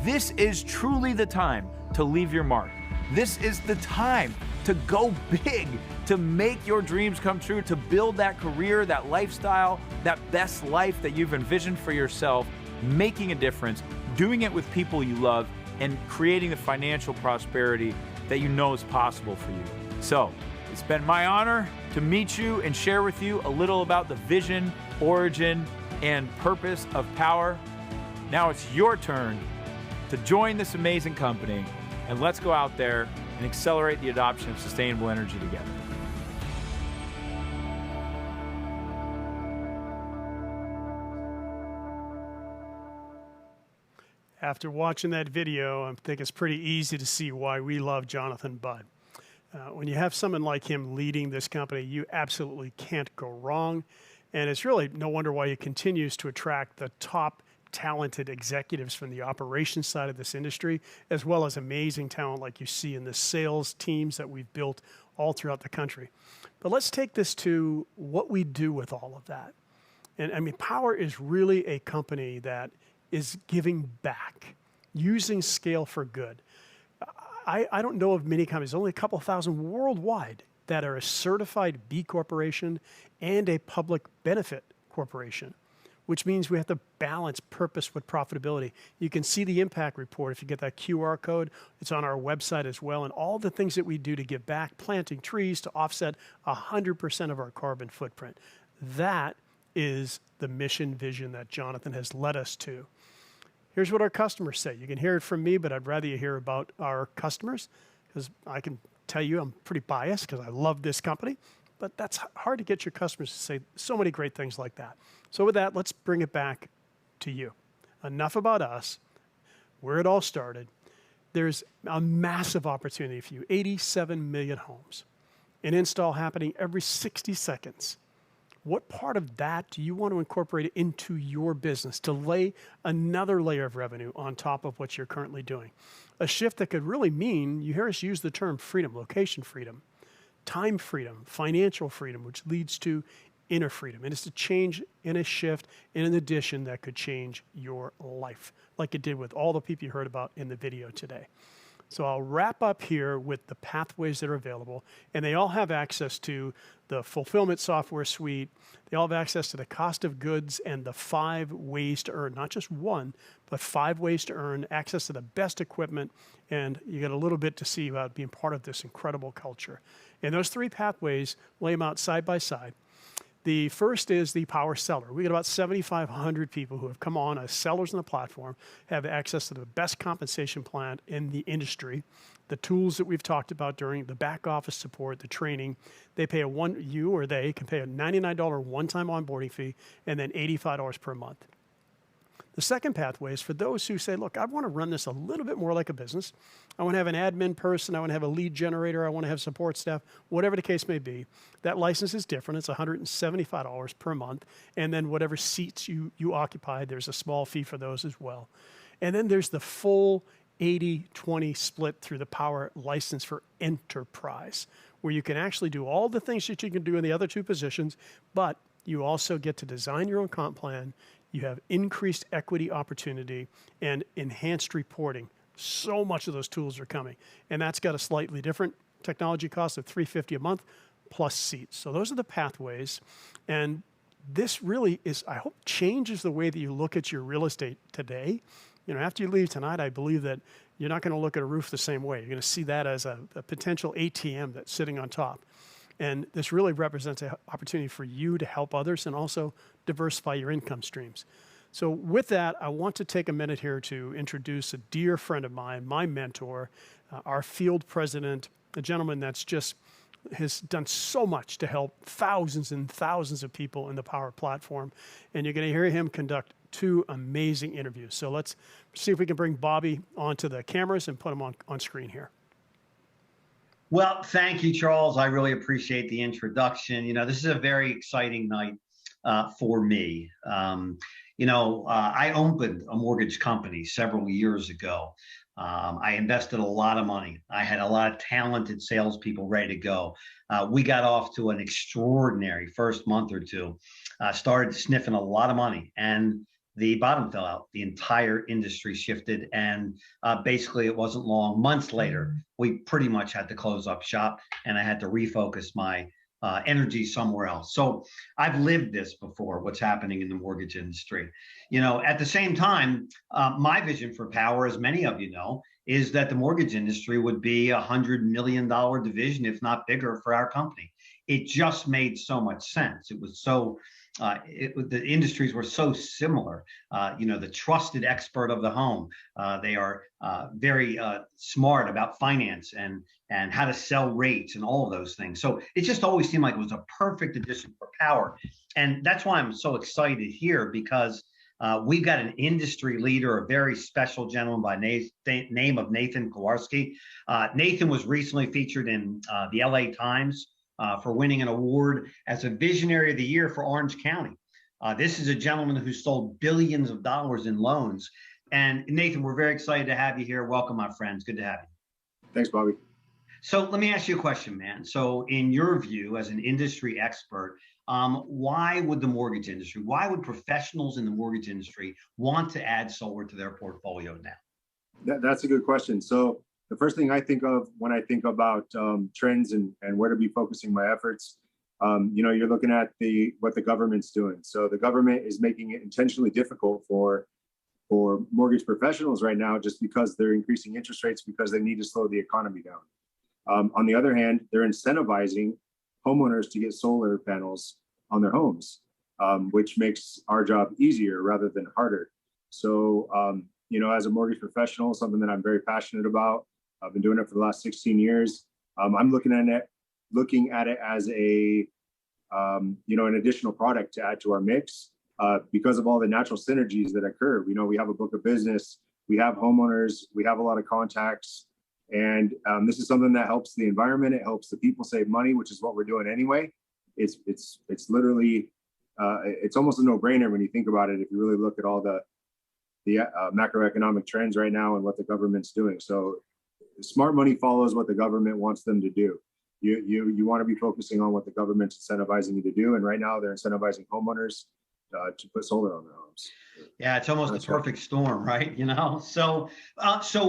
This is truly the time to leave your mark. This is the time to go big, to make your dreams come true, to build that career, that lifestyle, that best life that you've envisioned for yourself, making a difference, doing it with people you love, and creating the financial prosperity that you know is possible for you. So, it's been my honor to meet you and share with you a little about the vision, origin, and purpose of Powur. Now it's your turn to join this amazing company, and let's go out there and accelerate the adoption of sustainable energy together. After watching that video, I think it's pretty easy to see why we love Jonathan Budd. When you have someone like him leading this company, you absolutely can't go wrong. And it's really no wonder why he continues to attract the top talented executives from the operations side of this industry, as well as amazing talent like you see in the sales teams that we've built all throughout the country. But let's take this to what we do with all of that. And I mean, Powur is really a company that is giving back, using scale for good. I don't know of many companies, only a couple thousand worldwide, that are a certified B Corporation and a public benefit corporation, which means we have to balance purpose with profitability. You can see the impact report if you get that QR code. It's on our website as well, and all the things that we do to give back, planting trees to offset 100% of our carbon footprint. That is the mission vision that Jonathan has led us to. Here's what our customers say. You can hear it from me, but I'd rather you hear about our customers, because I can tell you I'm pretty biased because I love this company, but that's hard to get your customers to say so many great things like that. So with that, let's bring it back to you. Enough about us, where it all started. There's a massive opportunity for you, 87 million homes, an install happening every 60 seconds. What part of that do you want to incorporate into your business to lay another layer of revenue on top of what you're currently doing? A shift that could really mean, you hear us use the term freedom, location freedom, time freedom, financial freedom, which leads to inner freedom. And it's a change in a shift in an addition that could change your life, like it did with all the people you heard about in the video today. So I'll wrap up here with the pathways that are available, and they all have access to the fulfillment software suite. They all have access to the cost of goods and the 5 ways to earn, not just one, but 5 ways to earn, access to the best equipment, and you get a little bit to see about being part of this incredible culture. And those 3 pathways, lay them out side by side. The first is the Powur Seller. We got about 7,500 people who have come on as sellers on the platform, have access to the best compensation plan in the industry, the tools that we've talked about during the back office support, the training. They pay you or they can pay a $99 one-time onboarding fee and then $85 per month. The second pathway is for those who say, look, I want to run this a little bit more like a business. I want to have an admin person. I want to have a lead generator. I want to have support staff, whatever the case may be. That license is different. It's $175 per month. And then whatever seats you occupy, there's a small fee for those as well. And then there's the full 80-20 split through the Powur license for enterprise, where you can actually do all the things that you can do in the other 2 positions, but you also get to design your own comp plan. You have increased equity opportunity and enhanced reporting, So much of those tools are coming, and that's got a slightly different technology cost of $350 a month plus seats. So those are the pathways, and this really is, I hope, changes the way that you look at your real estate today. You know, after you leave tonight, I believe that you're not going to look at a roof the same way. You're going to see that as a potential ATM that's sitting on top. And this really represents an opportunity for you to help others and also diversify your income streams. So with that, I want to take a minute here to introduce a dear friend of mine, my mentor, our field president, a gentleman that's just has done so much to help thousands and thousands of people in the Powur platform. And you're going to hear him conduct 2 amazing interviews. So let's see if we can bring Bobby onto the cameras and put him on screen here. Well, thank you, Charles. I really appreciate the introduction. You know, this is a very exciting night for me. I opened a mortgage company several years ago. I invested a lot of money. I had a lot of talented salespeople ready to go. We got off to an extraordinary first month or two, started sniffing a lot of money, and the bottom fell out. The entire industry shifted, and basically it wasn't long. Months later, we pretty much had to close up shop, and I had to refocus my energy somewhere else. So I've lived this before, what's happening in the mortgage industry. You know, at the same time, my vision for Powur, as many of you know, is that the mortgage industry would be $100 million division, if not bigger, for our company. It just made so much sense. It was so, the industries were so similar. The trusted expert of the home. They are very smart about finance and how to sell rates and all of those things. So it just always seemed like it was a perfect addition for Powur. And that's why I'm so excited here, because we've got an industry leader, a very special gentleman by name of Nathan Kowarski. Nathan was recently featured in the LA Times for winning an award as a Visionary of the Year for Orange County. This is a gentleman who sold billions of dollars in loans. And Nathan, we're very excited to have you here. Welcome, my friends. Good to have you. Thanks, Bobby. So let me ask you a question, man. So in your view, as an industry expert, why would the mortgage industry, why would professionals in the mortgage industry want to add solar to their portfolio now? That's a good question. So the first thing I think of when I think about trends and where to be focusing my efforts, you're looking at what the government's doing. So the government is making it intentionally difficult for mortgage professionals right now, just because they're increasing interest rates because they need to slow the economy down. On the other hand, they're incentivizing homeowners to get solar panels on their homes, which makes our job easier rather than harder. So, as a mortgage professional, something that I'm very passionate about, I've been doing it for the last 16 years. I'm looking at it as an additional product to add to our mix because of all the natural synergies that occur. We have a book of business, we have homeowners, we have a lot of contacts, and this is something that helps the environment. It helps the people save money, which is what we're doing anyway. It's literally it's almost a no-brainer when you think about it. If you really look at all the macroeconomic trends right now and what the government's doing. So smart money follows what the government wants them to do. You want to be focusing on what the government's incentivizing you to do. And right now they're incentivizing homeowners to put solar on their homes. Yeah, it's almost the perfect storm, right? So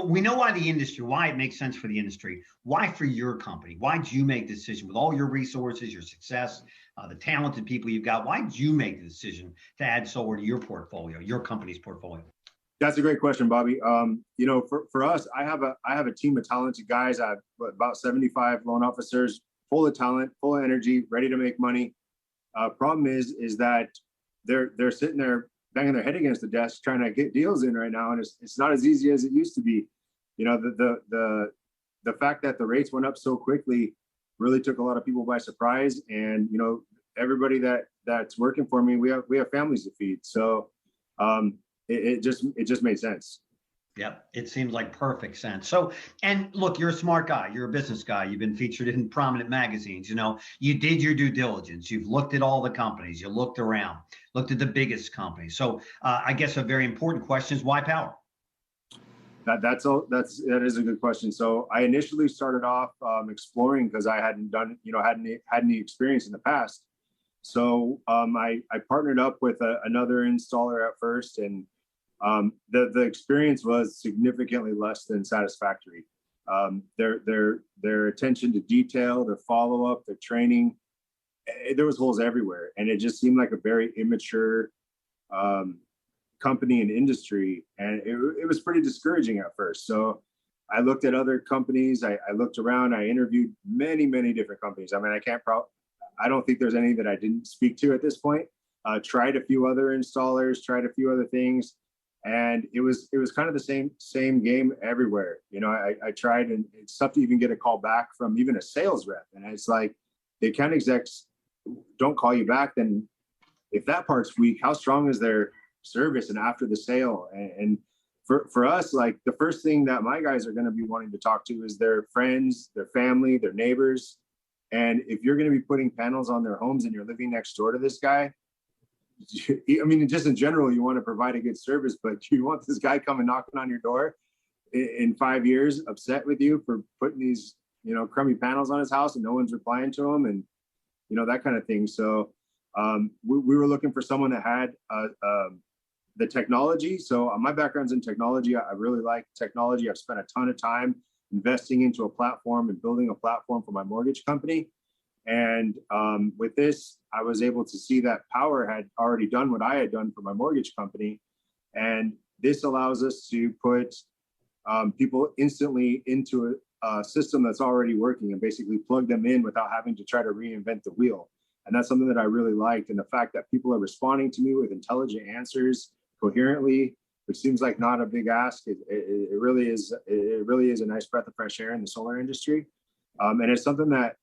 we know why it makes sense for the industry. Why for your company? Why did you make the decision with all your resources, your success, the talented people you've got? Why did you make the decision to add solar to your portfolio, your company's portfolio? That's a great question, Bobby. For us, I have a team of talented guys. I have about 75 loan officers, full of talent, full of energy, ready to make money. Problem is that they're sitting there banging their head against the desk trying to get deals in right now, and it's not as easy as it used to be. The fact that the rates went up so quickly really took a lot of people by surprise. And everybody that's working for me, we have families to feed. So it just made sense. Yep, it seems like perfect sense. So, and look, you're a smart guy. You're a business guy. You've been featured in prominent magazines. You did your due diligence. You've looked at all the companies. You looked around, looked at the biggest companies. So, I guess a very important question is why Powur? That is a good question. So, I initially started off exploring because I hadn't had any experience in the past. So, I partnered up with another installer at first, and The experience was significantly less than satisfactory. Their attention to detail, their follow up, their training, there was holes everywhere, and it just seemed like a very immature company and industry, and it was pretty discouraging at first. So I looked at other companies. I looked around. I interviewed many different companies. I mean, I don't think there's any that I didn't speak to at this point. Tried a few other installers, tried a few other things, and it was kind of the same game everywhere. You know, I tried, and it's tough to even get a call back from even a sales rep, and it's like the account execs don't call you back. Then if that part's weak, how strong is their service and after the sale? And for us, like, the first thing that my guys are going to be wanting to talk to is their friends, their family, their neighbors. And if you're going to be putting panels on their homes and you're living next door to this guy, I mean, just in general, you want to provide a good service, but you want this guy coming knocking on your door in 5 years, upset with you for putting these, you know, crummy panels on his house and no one's replying to him, and, you know, that kind of thing. So we were looking for someone that had the technology. So my background's in technology. I really like technology. I've spent a ton of time investing into a platform and building a platform for my mortgage company. And with this, I was able to see that Powur had already done what I had done for my mortgage company. And this allows us to put people instantly into a system that's already working and basically plug them in without having to try to reinvent the wheel. And that's something that I really liked. And the fact that people are responding to me with intelligent answers coherently, which seems like not a big ask. It really is. It really is a nice breath of fresh air in the solar industry. And it's something that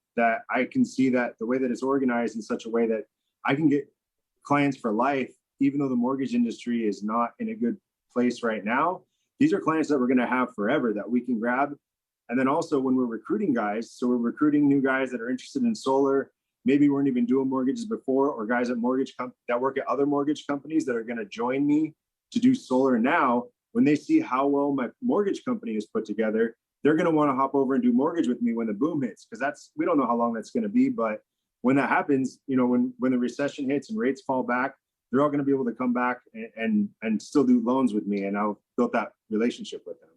I can see that the way that it's organized in such a way that I can get clients for life, even though the mortgage industry is not in a good place right now. These are clients that we're going to have forever that we can grab. And then also when we're recruiting guys, so we're recruiting new guys that are interested in solar, maybe weren't even doing mortgages before, or guys at that work at other mortgage companies that are going to join me to do solar now. When they see how well my mortgage company is put together, they're going to want to hop over and do mortgage with me when the boom hits, because we don't know how long that's going to be. But when that happens, you know, when the recession hits and rates fall back, they're all going to be able to come back and still do loans with me. And I've built that relationship with them.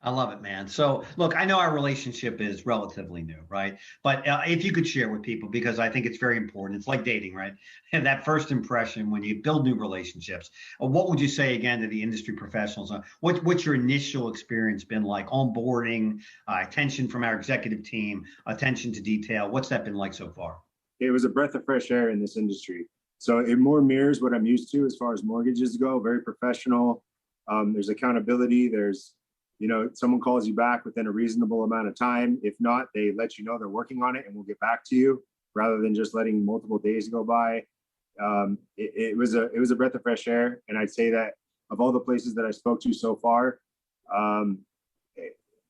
I love it, man. So look, I know our relationship is relatively new, right? But if you could share with people, because I think it's very important. It's like dating, right? And that first impression when you build new relationships, what would you say again to the industry professionals? What's your initial experience been like? Onboarding, attention from our executive team, attention to detail. What's that been like so far? It was a breath of fresh air in this industry. So it more mirrors what I'm used to as far as mortgages go. Very professional. There's accountability. There's, you know, someone calls you back within a reasonable amount of time. If not, they let you know they're working on it and we'll get back to you, rather than just letting multiple days go by. It was a breath of fresh air. And I'd say that of all the places that I spoke to so far,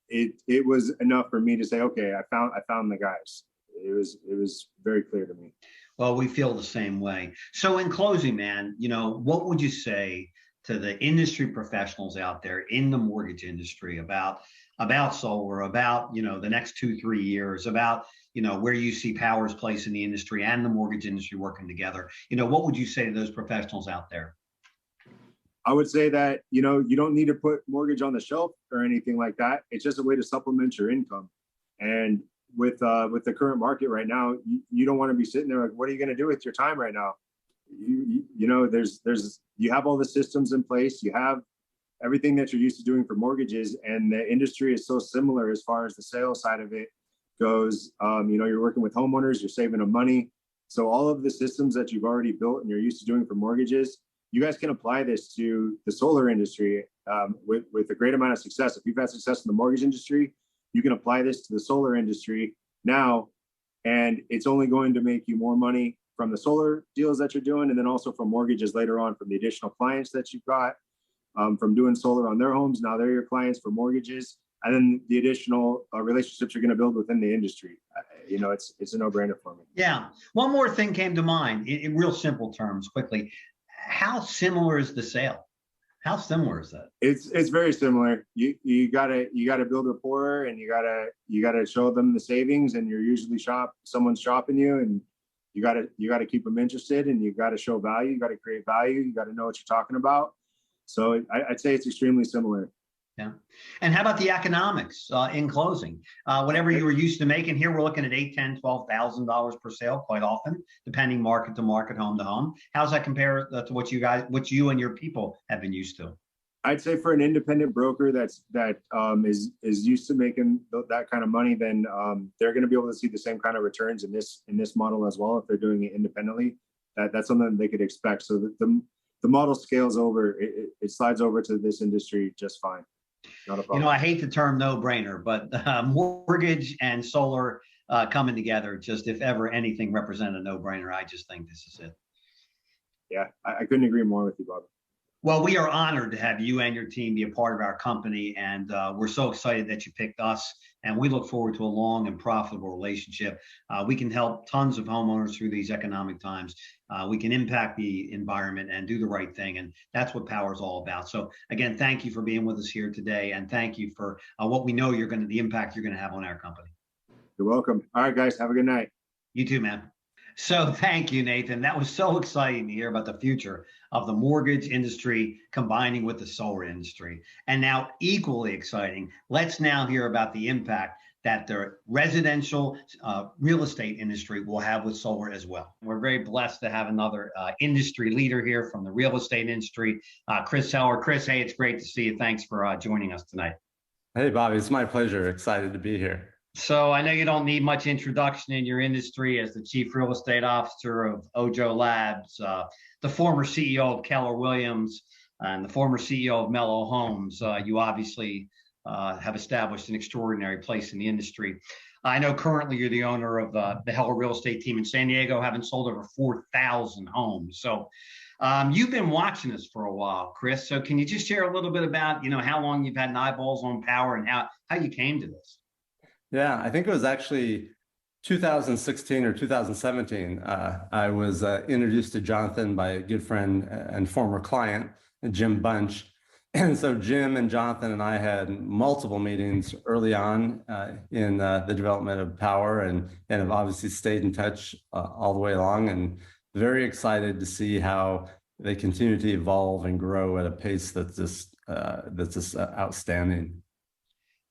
it was enough for me to say, okay, I found the guys. It was very clear to me. Well, we feel the same way. So in closing, man, you know, what would you say to the industry professionals out there in the mortgage industry about solar, about, you know, the next 2-3 years, about, you know, where you see Powur's place in the industry and the mortgage industry working together? You know, what would you say to those professionals out there? I would say that, you know, you don't need to put mortgage on the shelf or anything like that. It's just a way to supplement your income. And with the current market right now, you don't want to be sitting there like, what are you going to do with your time right now? You know, you have all the systems in place, you have everything that you're used to doing for mortgages, and the industry is so similar as far as the sales side of it goes. You know, you're working with homeowners, you're saving them money. So all of the systems that you've already built and you're used to doing for mortgages, you guys can apply this to the solar industry with a great amount of success. If you've had success in the mortgage industry, you can apply this to the solar industry now, and it's only going to make you more money from the solar deals that you're doing, and then also from mortgages later on from the additional clients that you've got from doing solar on their homes. Now they're your clients for mortgages, and then the additional relationships you're going to build within the industry. You know, it's a no-brainer for me. Yeah. One more thing came to mind in real simple terms, quickly. How similar is the sale? How similar is that? It's very similar. You gotta build rapport, and you gotta show them the savings, and you're usually someone's shopping you, and you gotta keep them interested, and you gotta show value. You gotta create value. You gotta know what you're talking about. So I'd say it's extremely similar. Yeah. And how about the economics in closing? Whatever you were used to making here, we're looking at $8, $10, $12,000 per sale quite often, depending market to market, home to home. How's that compare to what you and your people have been used to? I'd say for an independent broker that is used to making that kind of money, then they're going to be able to see the same kind of returns in this model as well if they're doing it independently. That's something they could expect. So the model scales over, it slides over to this industry just fine. Not a problem. You know, I hate the term no-brainer, but mortgage and solar coming together, just if ever anything represented a no-brainer, I just think this is it. Yeah, I couldn't agree more with you, Bob. Well, we are honored to have you and your team be a part of our company, and we're so excited that you picked us, and we look forward to a long and profitable relationship. We can help tons of homeowners through these economic times. We can impact the environment and do the right thing, and that's what Powur is all about. So again, thank you for being with us here today, and thank you for what we know the impact you're going to have on our company. You're welcome. All right, guys, have a good night. You too, man. So thank you, Nathan. That was so exciting to hear about the future of the mortgage industry combining with the solar industry. And now equally exciting, let's now hear about the impact that the residential real estate industry will have with solar as well. We're very blessed to have another industry leader here from the real estate industry, Chris Heller. Chris, hey, it's great to see you. Thanks for joining us tonight. Hey, Bobby, it's my pleasure. Excited to be here. So I know you don't need much introduction in your industry as the chief real estate officer of Ojo Labs, the former CEO of Keller Williams, and the former CEO of Mellow Homes. You obviously have established an extraordinary place in the industry. I know currently you're the owner of the Heller Real Estate team in San Diego, having sold over 4,000 homes. So you've been watching this for a while, Chris. So can you just share a little bit about, how long you've had eyeballs on Powur and how you came to this? Yeah, I think it was actually 2016 or 2017. I was introduced to Jonathan by a good friend and former client, Jim Bunch. And so Jim and Jonathan and I had multiple meetings early on in the development of Powur and have obviously stayed in touch all the way along, and very excited to see how they continue to evolve and grow at a pace that's just outstanding.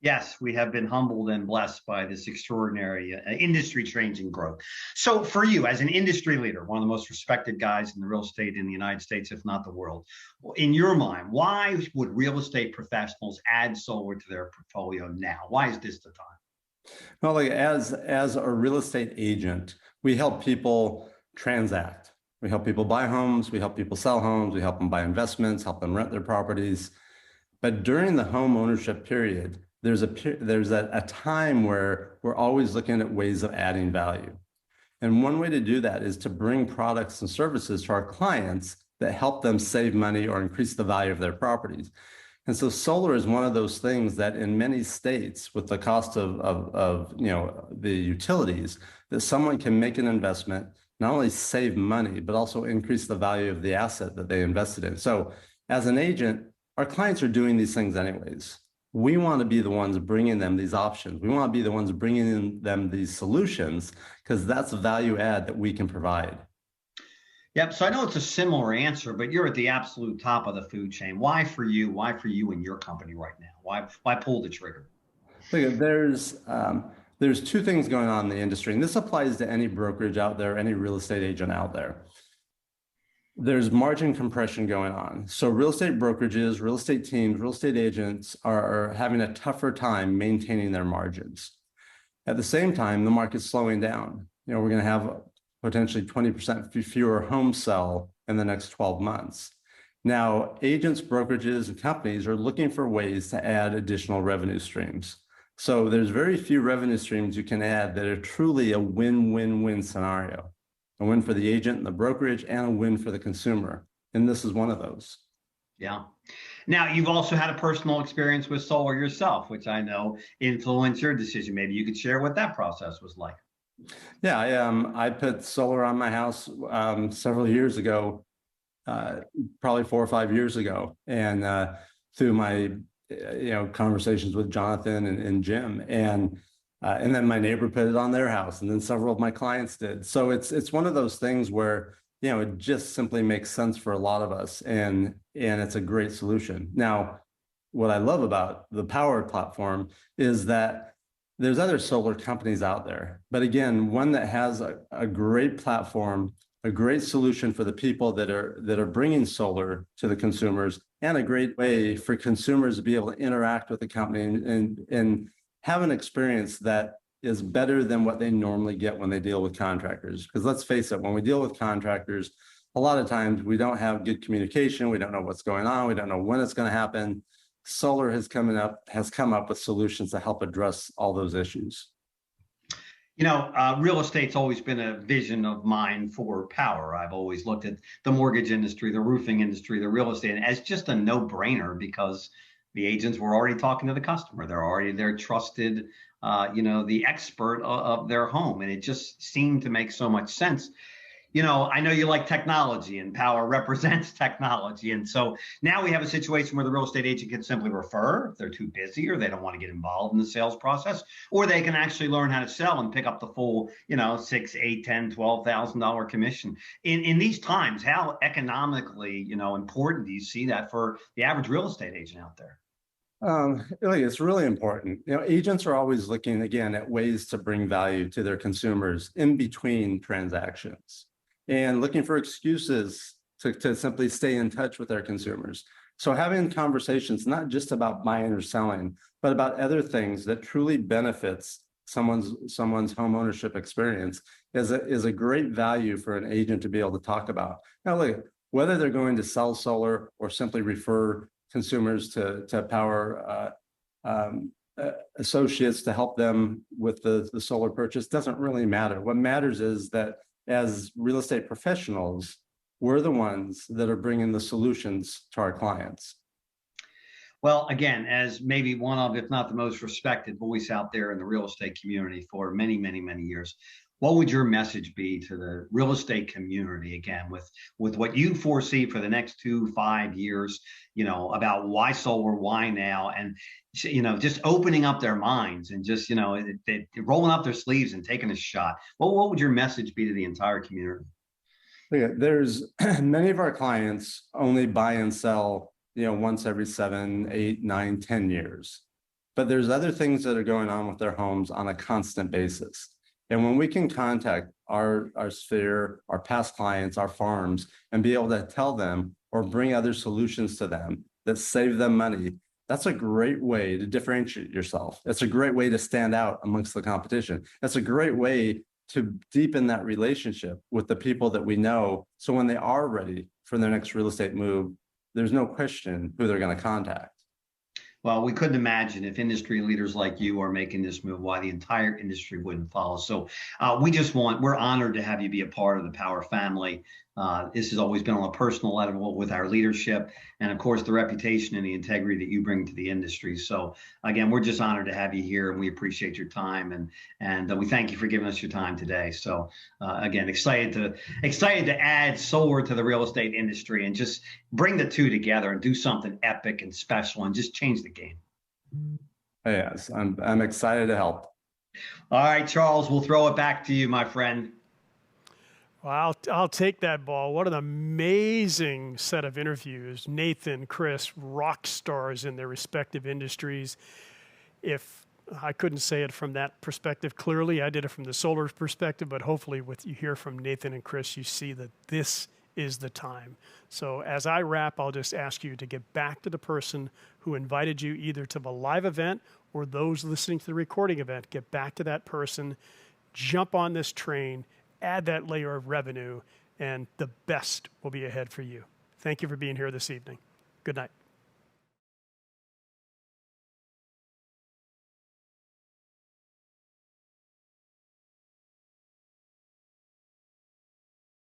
Yes, we have been humbled and blessed by this extraordinary industry-changing growth. So for you, as an industry leader, one of the most respected guys in the real estate in the United States, if not the world, in your mind, why would real estate professionals add solar to their portfolio now? Why is this the time? Well, like as a real estate agent, we help people transact. We help people buy homes. We help people sell homes. We help them buy investments, help them rent their properties. But during the home ownership period, there's a time where we're always looking at ways of adding value. And one way to do that is to bring products and services to our clients that help them save money or increase the value of their properties. And so solar is one of those things that in many states, with the cost of the utilities, that someone can make an investment, not only save money, but also increase the value of the asset that they invested in. So as an agent, our clients are doing these things anyways. We want to be the ones bringing them these options. We want to be the ones bringing them these solutions, because that's a value add that we can provide. Yep. So I know it's a similar answer, but you're at the absolute top of the food chain. Why for you? Why for you and your company right now? Why pull the trigger? Look, there's two things going on in the industry, and this applies to any brokerage out there, any real estate agent out there. There's margin compression going on. So real estate brokerages, real estate teams, real estate agents are having a tougher time maintaining their margins. At the same time, the market's slowing down. We're going to have potentially 20% fewer homes sell in the next 12 months. Now, agents, brokerages, and companies are looking for ways to add additional revenue streams. So there's very few revenue streams you can add that are truly a win-win-win scenario. A win for the agent and the brokerage, and a win for the consumer. And this is one of those. Yeah. Now, you've also had a personal experience with solar yourself, which I know influenced your decision. Maybe you could share what that process was like. Yeah, I put solar on my house several years ago, probably 4 or 5 years ago. And through my conversations with Jonathan and Jim. And then my neighbor put it on their house, and then several of my clients did. So it's one of those things where it just simply makes sense for a lot of us, and it's a great solution. Now, what I love about the Powur platform is that there's other solar companies out there, but again, one that has a great platform, a great solution for the people that are bringing solar to the consumers, and a great way for consumers to be able to interact with the company and have an experience that is better than what they normally get when they deal with contractors. Because let's face it, when we deal with contractors, a lot of times we don't have good communication. We don't know what's going on. We don't know when it's going to happen. Solar has come up with solutions to help address all those issues. Real estate's always been a vision of mine for Powur. I've always looked at the mortgage industry, the roofing industry, the real estate as just a no-brainer because the agents were already talking to the customer. They're already their trusted, the expert of their home. And it just seemed to make so much sense. I know you like technology, and Powur represents technology. And so now we have a situation where the real estate agent can simply refer if they're too busy or they don't want to get involved in the sales process, or they can actually learn how to sell and pick up the full, $6,000, $8,000, $10,000, $12,000 commission. In these times, how economically, important do you see that for the average real estate agent out there? It's really important. Agents are always looking again at ways to bring value to their consumers in between transactions, and looking for excuses to simply stay in touch with their consumers. So having conversations, not just about buying or selling, but about other things that truly benefits someone's home ownership experience is a great value for an agent to be able to talk about. Now, look, whether they're going to sell solar or simply refer consumers to Powur associates to help them with the solar purchase doesn't really matter. What matters is that as real estate professionals, we're the ones that are bringing the solutions to our clients. Well, again, as maybe one of, if not the most respected voice out there in the real estate community for many, many, many years, what would your message be to the real estate community, again, with what you foresee for the next 2-5 years, about why solar, why now, and, just opening up their minds and just, rolling up their sleeves and taking a shot? What would your message be to the entire community? Yeah, there's many of our clients only buy and sell, once every 7, 8, 9, 10 years. But there's other things that are going on with their homes on a constant basis. And when we can contact our sphere, our past clients, our farms, and be able to tell them or bring other solutions to them that save them money, that's a great way to differentiate yourself. It's a great way to stand out amongst the competition. That's a great way to deepen that relationship with the people that we know. So when they are ready for their next real estate move, there's no question who they're going to contact. Well, we couldn't imagine if industry leaders like you are making this move, why the entire industry wouldn't follow. So we're honored to have you be a part of the Powur family. This has always been on a personal level with our leadership and, of course, the reputation and the integrity that you bring to the industry. So, again, we're just honored to have you here, and we appreciate your time, and we thank you for giving us your time today. So, again, excited to add solar to the real estate industry and just bring the two together and do something epic and special and just change the game. Yes, I'm excited to help. All right, Charles, we'll throw it back to you, my friend. Well, I'll take that ball. What an amazing set of interviews. Nathan, Chris, rock stars in their respective industries. If I couldn't say it from that perspective clearly, I did it from the solar perspective, but hopefully what you hear from Nathan and Chris, you see that this is the time. So as I wrap, I'll just ask you to get back to the person who invited you either to the live event or those listening to the recording event. Get back to that person, jump on this train, add that layer of revenue, and the best will be ahead for you. Thank you for being here this evening. Good night.